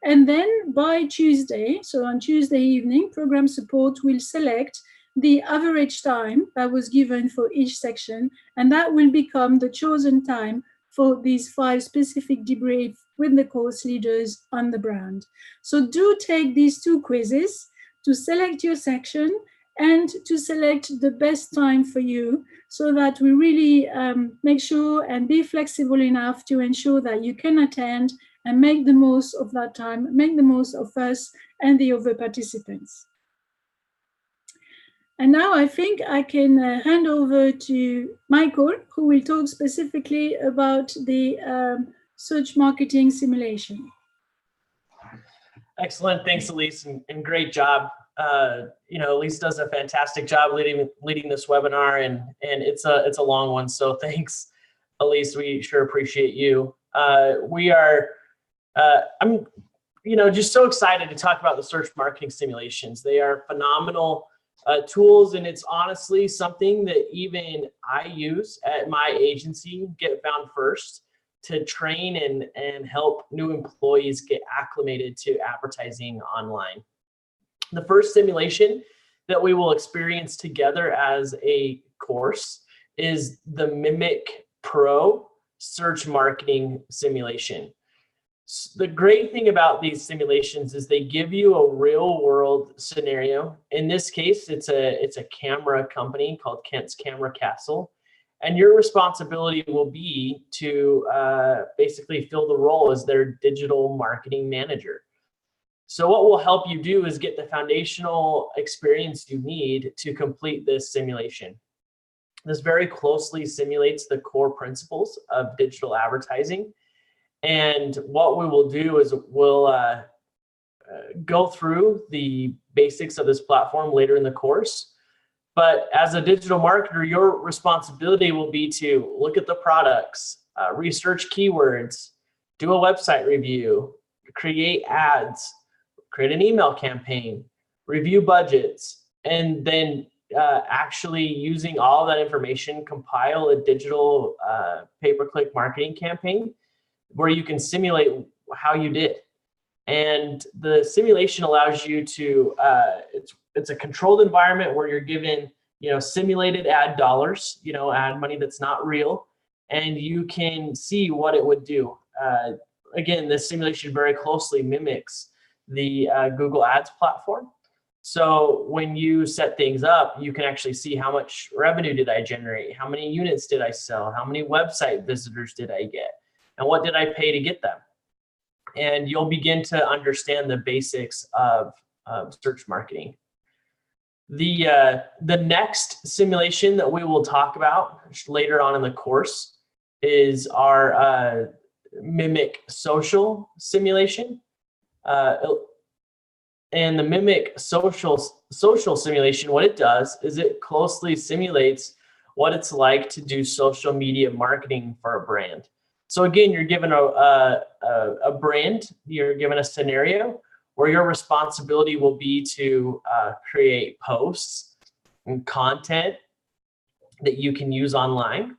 And then by Tuesday, so on Tuesday evening, program support will select the average time that was given for each section, and that will become the chosen time for these 5 specific debriefs with the course leaders on the brand. So do take these 2 quizzes to select your section and to select the best time for you, so that we really make sure and be flexible enough to ensure that you can attend and make the most of that time, make the most of us and the other participants. And now I think I can hand over to Michael, who will talk specifically about the search marketing simulation. Excellent. Thanks, Elise, and great job. Elise does a fantastic job leading this webinar, and it's a long one. So thanks, Elise. We sure appreciate you. I'm just so excited to talk about the search marketing simulations. They are phenomenal tools, and it's honestly something that even I use at my agency, Get Found First, to train and help new employees get acclimated to advertising online. The first simulation that we will experience together as a course is the Mimic Pro search marketing simulation. The great thing about these simulations is they give you a real world scenario. In this case, it's a camera company called Kent's Camera Castle. And your responsibility will be to basically fill the role as their digital marketing manager. So what will help you do is get the foundational experience you need to complete this simulation. This very closely simulates the core principles of digital advertising. And what we will do is we'll go through the basics of this platform later in the course. But as a digital marketer, your responsibility will be to look at the products, research keywords, do a website review, create ads, create an email campaign, review budgets, and then actually using all that information, compile a digital pay-per-click marketing campaign where you can simulate how you did. And the simulation allows you to, it's a controlled environment where you're given, simulated ad dollars, ad money that's not real, and you can see what it would do. Again, this simulation very closely mimics the Google Ads platform. So when you set things up, you can actually see how much revenue did I generate? How many units did I sell? How many website visitors did I get? And what did I pay to get them? And you'll begin to understand the basics of search marketing. The next simulation that we will talk about later on in the course is our Mimic Social simulation. And the Mimic Social simulation, what it does is it closely simulates what it's like to do social media marketing for a brand. So again, you're given a brand, you're given a scenario where your responsibility will be to create posts and content that you can use online.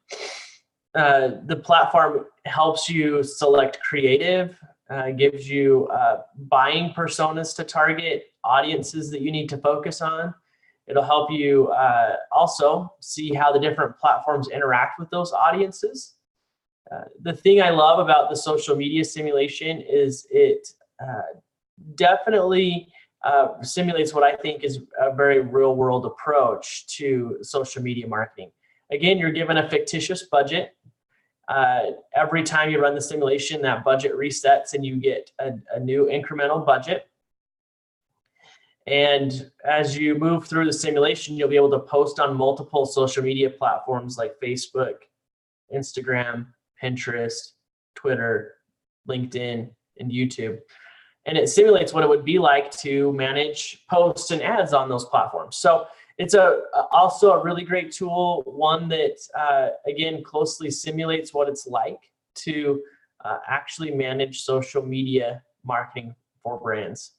The platform helps you select creative, gives you buying personas to target, audiences that you need to focus on. It'll help you also see how the different platforms interact with those audiences. The thing I love about the social media simulation is it definitely simulates what I think is a very real world approach to social media marketing. Again, you're given a fictitious budget. Every time you run the simulation, that budget resets and you get a new incremental budget. And as you move through the simulation, you'll be able to post on multiple social media platforms like Facebook, Instagram, Pinterest, Twitter, LinkedIn, and YouTube. And it simulates what it would be like to manage posts and ads on those platforms. So it's also a really great tool, one that, again, closely simulates what it's like to actually manage social media marketing for brands.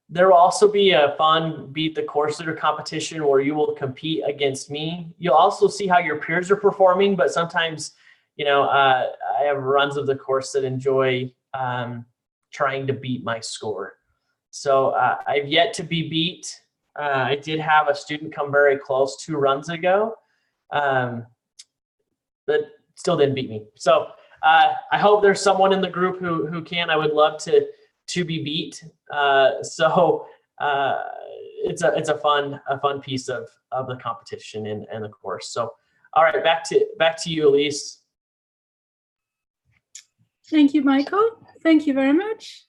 There will also be a fun Beat the Course Leader competition where you will compete against me. You'll also see how your peers are performing, but sometimes, I have runs of the course that enjoy trying to beat my score. So I've yet to be beat. I did have a student come very close 2 runs ago, but still didn't beat me. So I hope there's someone in the group who can. I would love to be beat. It's a fun piece of the competition and the course. So, all right, back to you, Elise. Thank you, Michael. Thank you very much.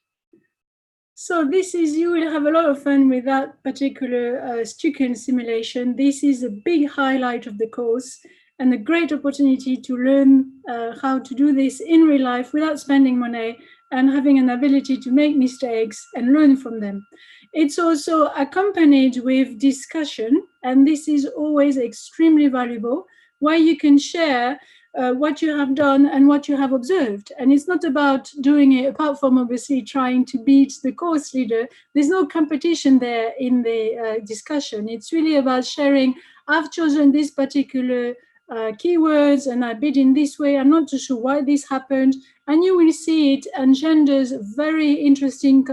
So you will have a lot of fun with that particular Stuken simulation. This is a big highlight of the course and a great opportunity to learn how to do this in real life without spending money and having an ability to make mistakes and learn from them. It's also accompanied with discussion, and this is always extremely valuable, where you can share what you have done and what you have observed. And it's not about doing it, apart from obviously trying to beat the course leader. There's no competition there in the discussion. It's really about sharing, I've chosen this particular keywords and I bid in this way. I'm not too sure why this happened. And you will see it engenders very interesting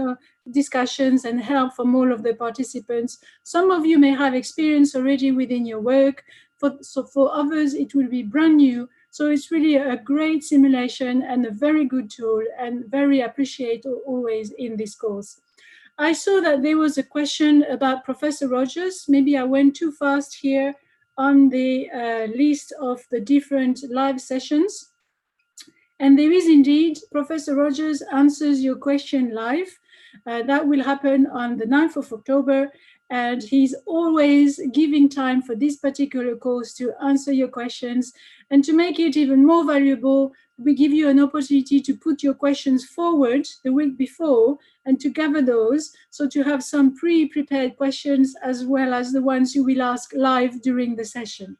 discussions and help from all of the participants. Some of you may have experience already within your work. So for others, it will be brand new. So it's really a great simulation and a very good tool, and very appreciated always in this course. I saw that there was a question about Professor Rogers. Maybe I went too fast here on the list of the different live sessions. And there is indeed, Professor Rogers answers your question live. That will happen on the 9th of October. And he's always giving time for this particular course to answer your questions. And to make it even more valuable, we give you an opportunity to put your questions forward the week before and to gather those. So to have some pre-prepared questions as well as the ones you will ask live during the session.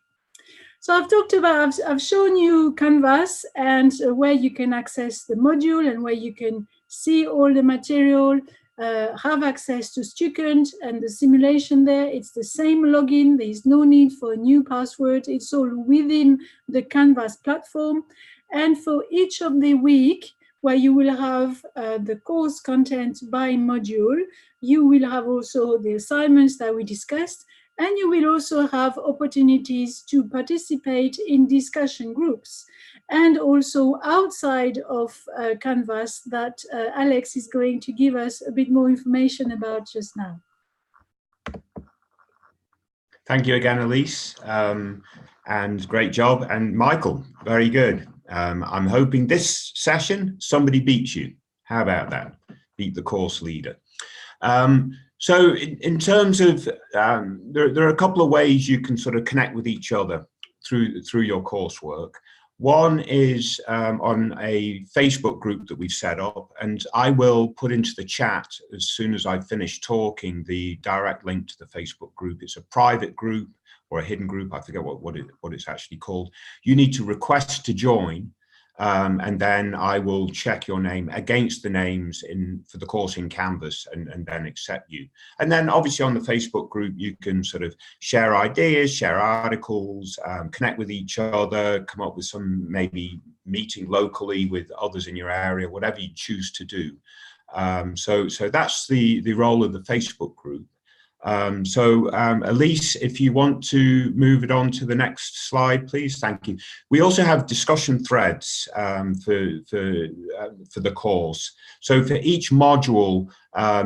So I've shown you Canvas and where you can access the module and where you can see all the material, have access to Stuken and the simulation there. It's the same login. There is no need for a new password. It's all within the Canvas platform. And for each of the week where you will have the course content by module, you will have also the assignments that we discussed. And you will also have opportunities to participate in discussion groups and also outside of Canvas that Alex is going to give us a bit more information about just now. Thank you again, Elise, and great job. And Michael, very good. I'm hoping this session, somebody beats you. How about that? Beat the course leader. So in terms of, there are a couple of ways you can sort of connect with each other through your coursework. One is on a Facebook group that we've set up, and I will put into the chat as soon as I finish talking the direct link to the Facebook group. It's a private group or a hidden group. I forget what it's actually called. You need to request to join. And then I will check your name against the names for the course in Canvas and then accept you. And then obviously on the Facebook group, you can sort of share ideas, share articles, connect with each other, come up with some maybe meeting locally with others in your area, whatever you choose to do. So that's the role of the Facebook group. Elise, if you want to move it on to the next slide, please. Thank you. We also have discussion threads for the course. So for each module,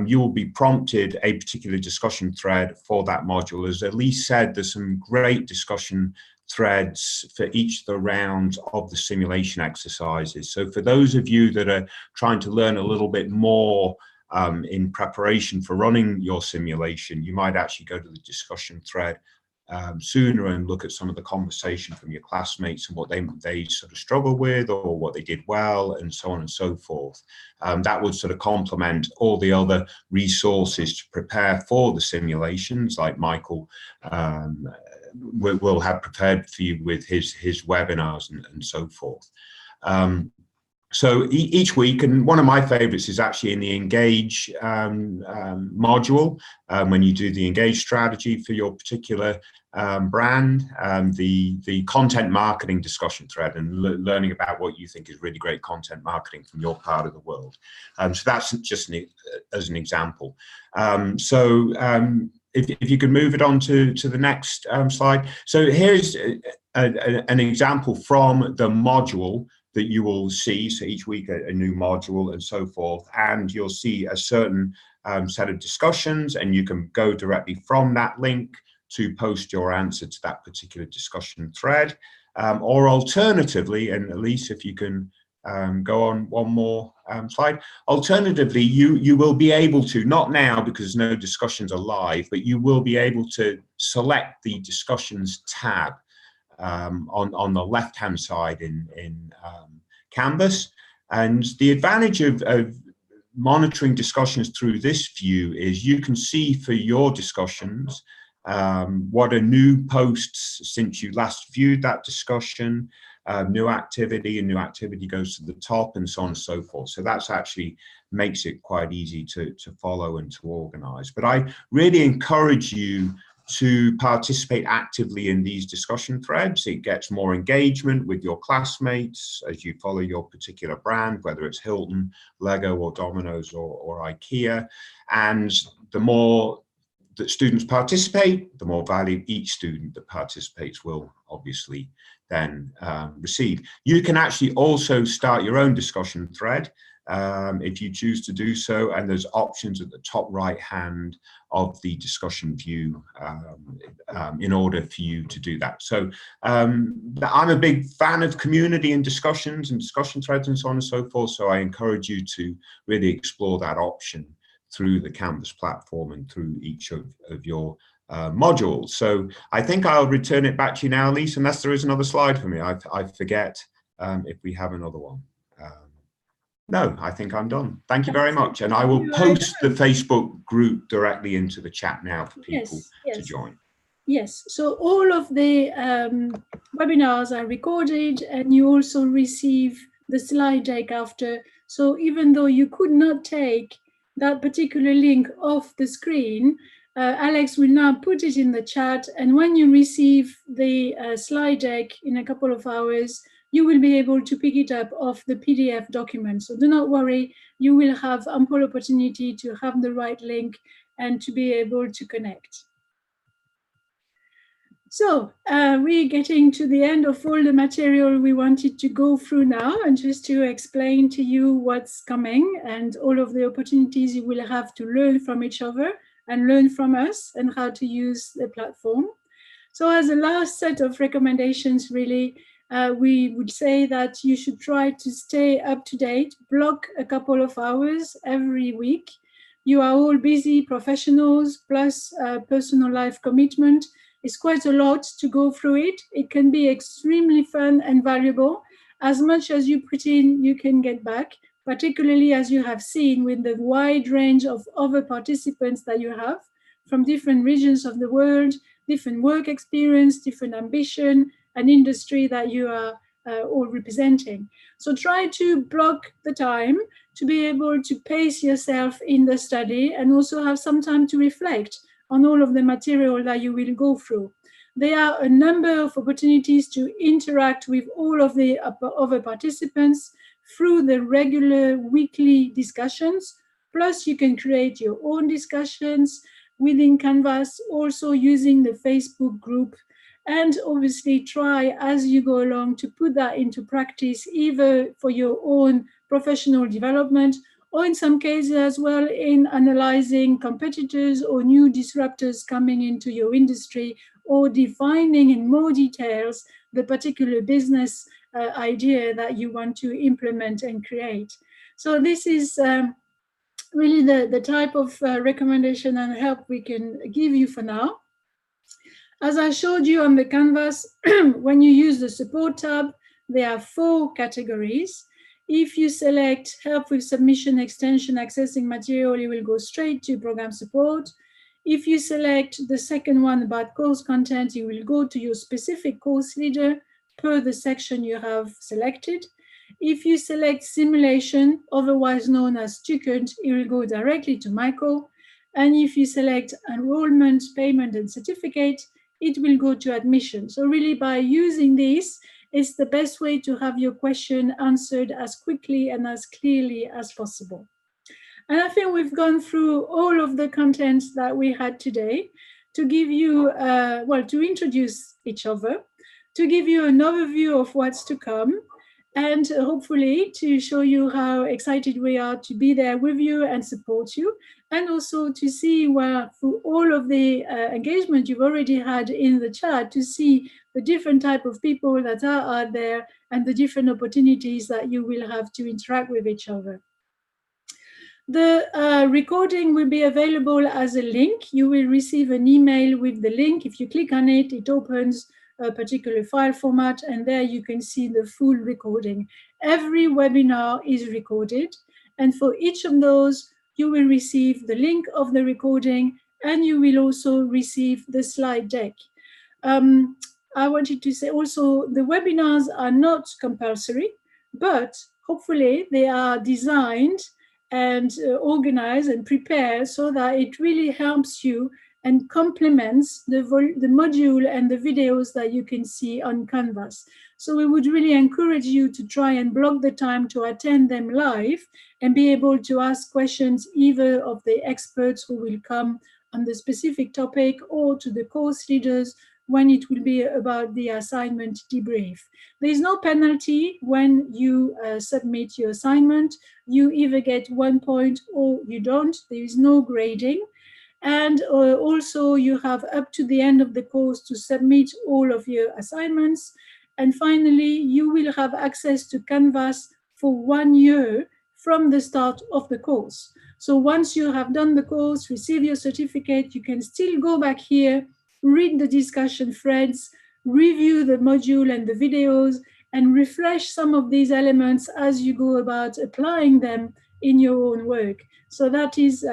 you will be prompted a particular discussion thread for that module. As Elise said, there's some great discussion threads for each of the rounds of the simulation exercises. So for those of you that are trying to learn a little bit more in preparation for running your simulation, you might actually go to the discussion thread sooner and look at some of the conversation from your classmates and what they sort of struggle with or what they did well and so on and so forth. That would sort of complement all the other resources to prepare for the simulations, like Michael will have prepared for you with his webinars and so forth. So each week, and one of my favorites is actually in the Engage module, when you do the Engage strategy for your particular brand, the content marketing discussion thread and learning about what you think is really great content marketing from your part of the world. So that's just as an example. If you could move it on to the next slide. So here's an example from the module that you will see. So each week a new module and so forth, and you'll see a certain set of discussions, and you can go directly from that link to post your answer to that particular discussion thread. Or alternatively, and Elise, if you can Go on one more slide. Alternatively, you will be able to, not now because no discussions are live, but you will be able to select the discussions tab on the left-hand side in Canvas. And the advantage of monitoring discussions through this view is you can see for your discussions what are new posts since you last viewed that discussion, new activity, and new activity goes to the top, and so on and so forth. So that's actually makes it quite easy to follow and to organize. But I really encourage you to participate actively in these discussion threads. It gets more engagement with your classmates as you follow your particular brand, whether it's Hilton, Lego, or Domino's, or IKEA. And the more that students participate, the more value each student that participates will obviously then receive. You can actually also start your own discussion thread if you choose to do so, and there's options at the top right hand of the discussion view in order for you to do that. So I'm a big fan of community and discussions and discussion threads and so on and so forth, so I encourage you to really explore that option through the Canvas platform and through each of your modules. So I think I'll return it back to you now, Lise, unless there is another slide for me. I forget if we have another one. No, I think I'm done. Thank you very much. And I will post the Facebook group directly into the chat now for people to join. Yes, so all of the webinars are recorded, and you also receive the slide deck after. So even though you could not take that particular link off the screen, Alex will now put it in the chat, and when you receive the slide deck in a couple of hours, you will be able to pick it up off the PDF document. So do not worry, you will have ample opportunity to have the right link and to be able to connect. So we're getting to the end of all the material we wanted to go through now, and just to explain to you what's coming and all of the opportunities you will have to learn from each other and learn from us and how to use the platform. So as a last set of recommendations, really, we would say that you should try to stay up to date, block a couple of hours every week. You are all busy professionals, plus personal life commitment. It's quite a lot to go through it. It can be extremely fun and valuable. As much as you put in, you can get back, particularly as you have seen with the wide range of other participants that you have from different regions of the world, different work experience, different ambition, and industry that you are all representing. So try to block the time to be able to pace yourself in the study and also have some time to reflect on all of the material that you will go through. There are a number of opportunities to interact with all of the other participants through the regular weekly discussions. Plus, you can create your own discussions within Canvas, also using the Facebook group, and obviously try as you go along to put that into practice, either for your own professional development, or in some cases as well in analyzing competitors or new disruptors coming into your industry, or defining in more details the particular business idea that you want to implement and create. So this is really the type of recommendation and help we can give you for now. As I showed you on the Canvas, when you use the support tab, there are 4 categories. If you select help with submission, extension, accessing material, you will go straight to program support. If you select the second one about course content, you will go to your specific course leader per the section you have selected. If you select simulation, otherwise known as TUCANT, it will go directly to Michael. And if you select enrollment, payment, and certificate, it will go to admission. So really by using this, it's the best way to have your question answered as quickly and as clearly as possible. And I think we've gone through all of the content that we had today to give you, to introduce each other, to give you an overview of what's to come, and hopefully to show you how excited we are to be there with you and support you, and also to see where, through all of the engagement you've already had in the chat, to see the different type of people that are out there and the different opportunities that you will have to interact with each other. The recording will be available as a link. You will receive an email with the link. If you click on it, it opens a particular file format, and there you can see the full recording. Every webinar is recorded, and for each of those, you will receive the link of the recording, and you will also receive the slide deck. I wanted to say also, the webinars are not compulsory, but hopefully they are designed and organized and prepared so that it really helps you and complements the module and the videos that you can see on Canvas. So we would really encourage you to try and block the time to attend them live and be able to ask questions either of the experts who will come on the specific topic, or to the course leaders when it will be about the assignment debrief. There is no penalty when you submit your assignment. You either get 1 point or you don't. There is no grading. And also you have up to the end of the course to submit all of your assignments. And finally, you will have access to Canvas for 1 year from the start of the course. So once you have done the course, receive your certificate, you can still go back here, read the discussion threads, review the module and the videos, and refresh some of these elements as you go about applying them in your own work. So that is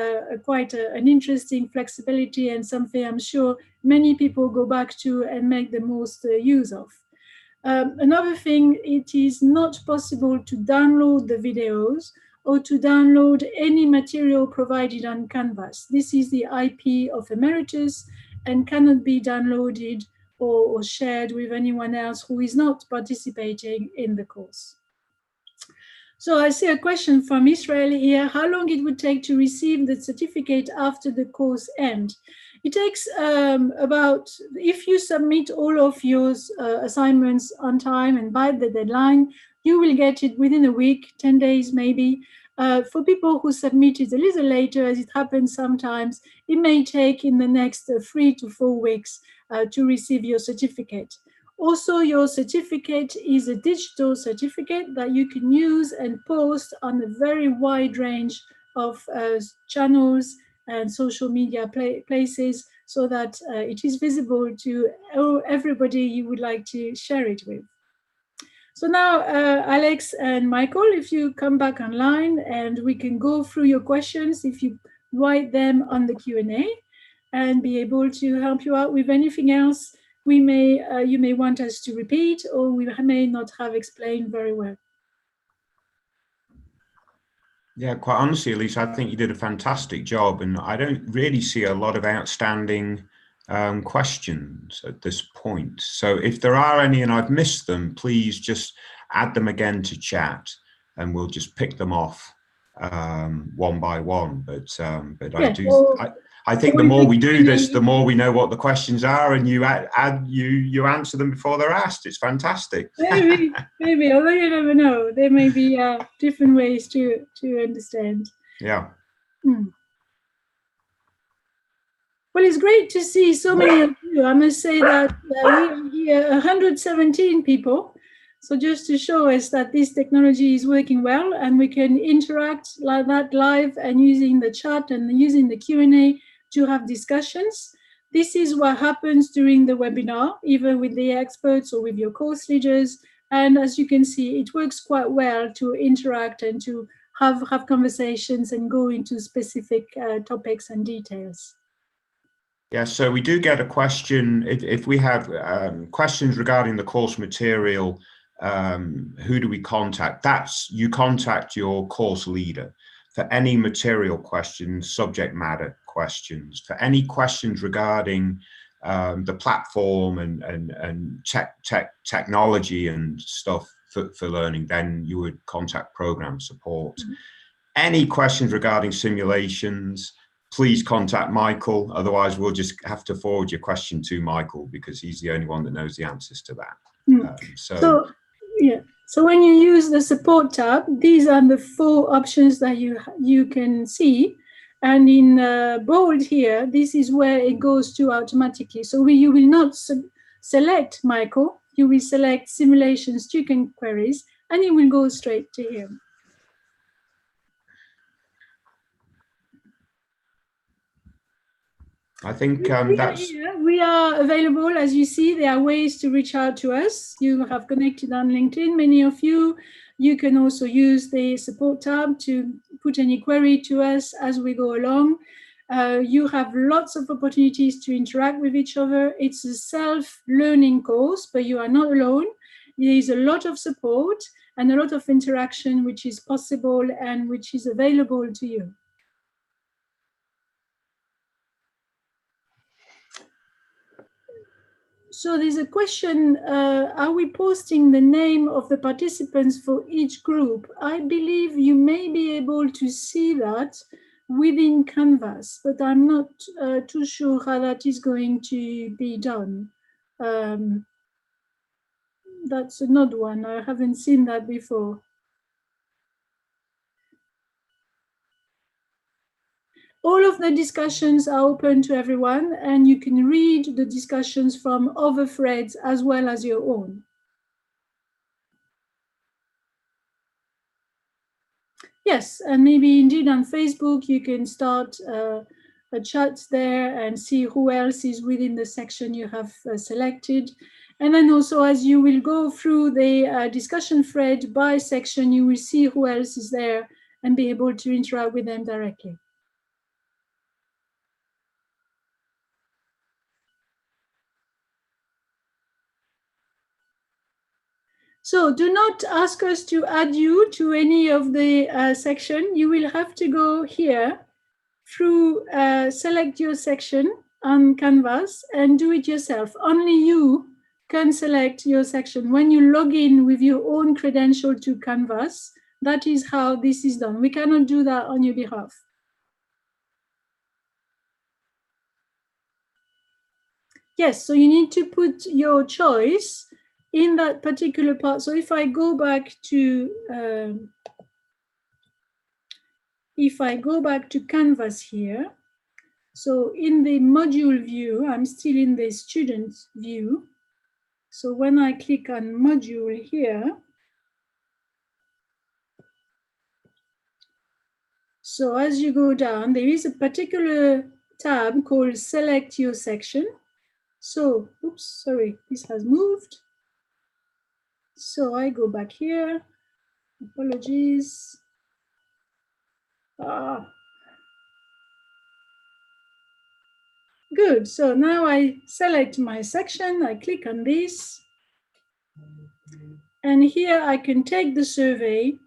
quite an interesting flexibility, and something I'm sure many people go back to and make the most use of. Another thing, it is not possible to download the videos or to download any material provided on Canvas. This is the IP of Emeritus and cannot be downloaded or shared with anyone else who is not participating in the course. So I see a question from Israel here: how long it would take to receive the certificate after the course end? It takes about, if you submit all of your assignments on time and by the deadline, you will get it within a week, 10 days maybe. For people who submit it a little later, as it happens sometimes, it may take in the next 3 to 4 weeks to receive your certificate. Also, your certificate is a digital certificate that you can use and post on a very wide range of channels and social media places, so that it is visible to everybody you would like to share it with. So now, Alex and Michael, if you come back online, and we can go through your questions, if you write them on the Q&A, and be able to help you out with anything else you may want us to repeat, or we may not have explained very well. Yeah, quite honestly, Elise, I think you did a fantastic job, and I don't really see a lot of outstanding questions at this point. So if there are any and I've missed them, please just add them again to chat, and we'll just pick them off one by one. But yeah, I think the more we do this, the more we know what the questions are, and you answer them before they're asked. It's fantastic. maybe, although you never know, there may be different ways to understand. Yeah. Well, it's great to see so many of you. I must say that we are here 117 people. So just to show us that this technology is working well, and we can interact like that live, and using the chat and using the Q&A to have discussions. This is what happens during the webinar, either with the experts or with your course leaders. And as you can see, it works quite well to interact and to have conversations and go into specific topics and details. Yeah, so we do get a question. If we have questions regarding the course material, who do we contact? You contact your course leader for any material questions, subject matter questions, for any questions regarding the platform and technology and stuff for learning. Then you would contact program support. Mm-hmm. Any questions regarding simulations, please contact Michael. Otherwise, we'll just have to forward your question to Michael, because he's the only one that knows the answers to that. So yeah, So when you use the support tab, these are the 4 options that you can see. And in bold here, this is where it goes to automatically. So you will not select Michael, you will select simulation student queries, and it will go straight to him. I think we are available. As you see, there are ways to reach out to us. You have connected on LinkedIn, many of you. You can also use the support tab to put any query to us as we go along. You have lots of opportunities to interact with each other. It's a self-learning course, but you are not alone. There is a lot of support and a lot of interaction which is possible and which is available to you. So there's a question, are we posting the name of the participants for each group? I believe you may be able to see that within Canvas, but I'm not too sure how that is going to be done. That's another one. I haven't seen that before. All of the discussions are open to everyone, and you can read the discussions from other threads as well as your own. Yes, and maybe indeed on Facebook, you can start a chat there and see who else is within the section you have selected. And then also, as you will go through the discussion thread by section, you will see who else is there and be able to interact with them directly. So do not ask us to add you to any of the section. You will have to go here through select your section on Canvas and do it yourself. Only you can select your section. When you log in with your own credential to Canvas, that is how this is done. We cannot do that on your behalf. Yes, so you need to put your choice in that particular part. So if I go back to Canvas here, so in the module view, I'm still in the student view. So when I click on module here, so as you go down, there is a particular tab called select your section. So, oops, sorry, this has moved. So I go back here, apologies. Good, so now I select my section, I click on this, and here I can take the survey,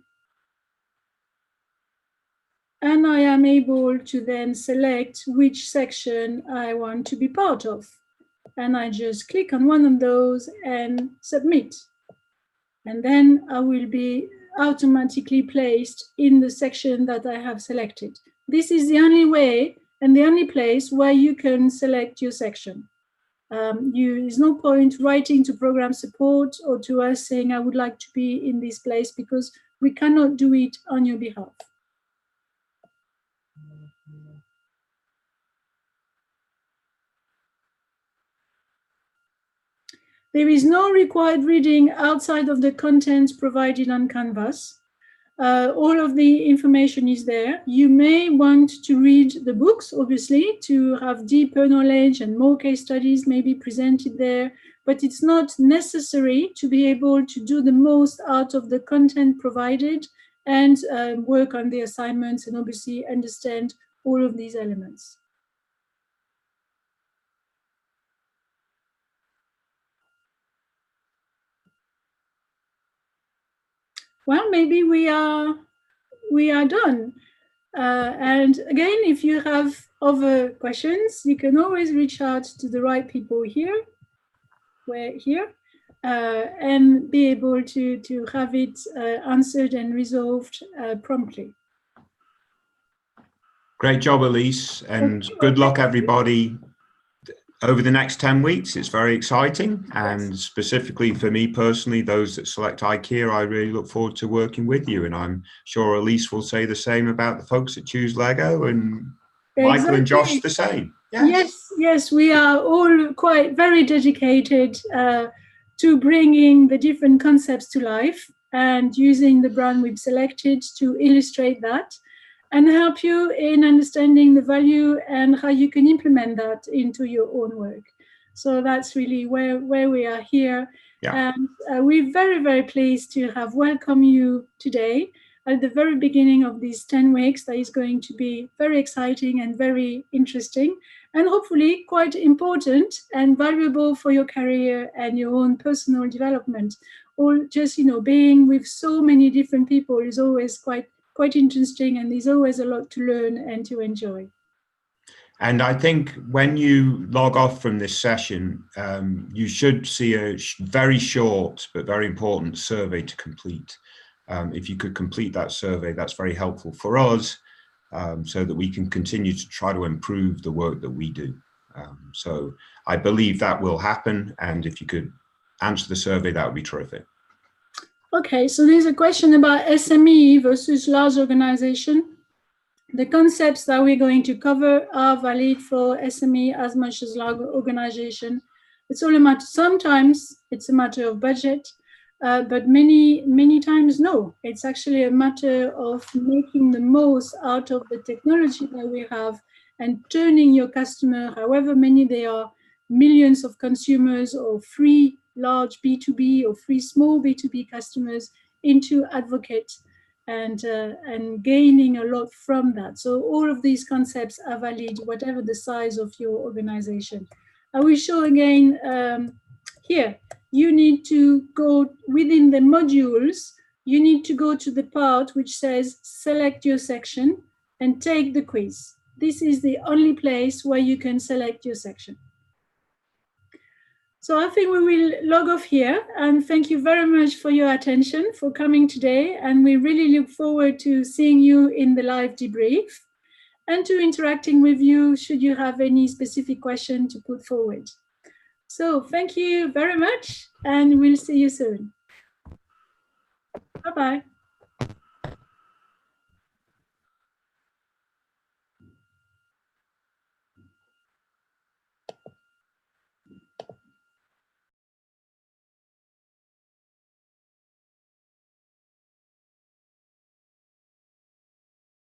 and I am able to then select which section I want to be part of. And I just click on one of those and submit. And then I will be automatically placed in the section that I have selected. This is the only way and the only place where you can select your section. There's no point writing to program support or to us saying, I would like to be in this place, because we cannot do it on your behalf. There is no required reading outside of the content provided on Canvas. All of the information is there. You may want to read the books, obviously, to have deeper knowledge, and more case studies may be presented there, but it's not necessary to be able to do the most out of the content provided and work on the assignments and obviously understand all of these elements. Well, maybe we are done. And again, if you have other questions, you can always reach out to the right people here, and be able to have it answered and resolved promptly. Great job, Elise, and good luck, everybody. over the next 10 weeks. It's very exciting. And specifically for me personally, those that select IKEA, I really look forward to working with you. And I'm sure Elise will say the same about the folks that choose Lego, and Michael and Josh the same. Yes, we are all very dedicated to bringing the different concepts to life and using the brand we've selected to illustrate that and help you in understanding the value and how you can implement that into your own work. So that's really where we are here. Yeah. And we're very, very pleased to have welcomed you today at the very beginning of these 10 weeks. That is going to be very exciting and very interesting, and hopefully quite important and valuable for your career and your own personal development. Or just, being with so many different people is always quite interesting, and there's always a lot to learn and to enjoy. And I think when you log off from this session, you should see a very short but very important survey to complete. If you could complete that survey, that's very helpful for us, so that we can continue to try to improve the work that we do. So I believe that will happen. And if you could answer the survey, that would be terrific. Okay, so there's a question about SME versus large organization. The concepts that we're going to cover are valid for SME as much as large organization. It's all a matter, sometimes it's a matter of budget, but many times, no. It's actually a matter of making the most out of the technology that we have and turning your customer, however many they are, millions of consumers or free large B2B or free small B2B customers, into advocates and gaining a lot from that. So all of these concepts are valid, whatever the size of your organization. I will show again here. You need to go within the modules. You need to go to the part which says select your section and take the quiz. This is the only place where you can select your section. So I think we will log off here, and thank you very much for your attention, for coming today. And we really look forward to seeing you in the live debrief and to interacting with you should you have any specific question to put forward. So thank you very much, and we'll see you soon. Bye-bye.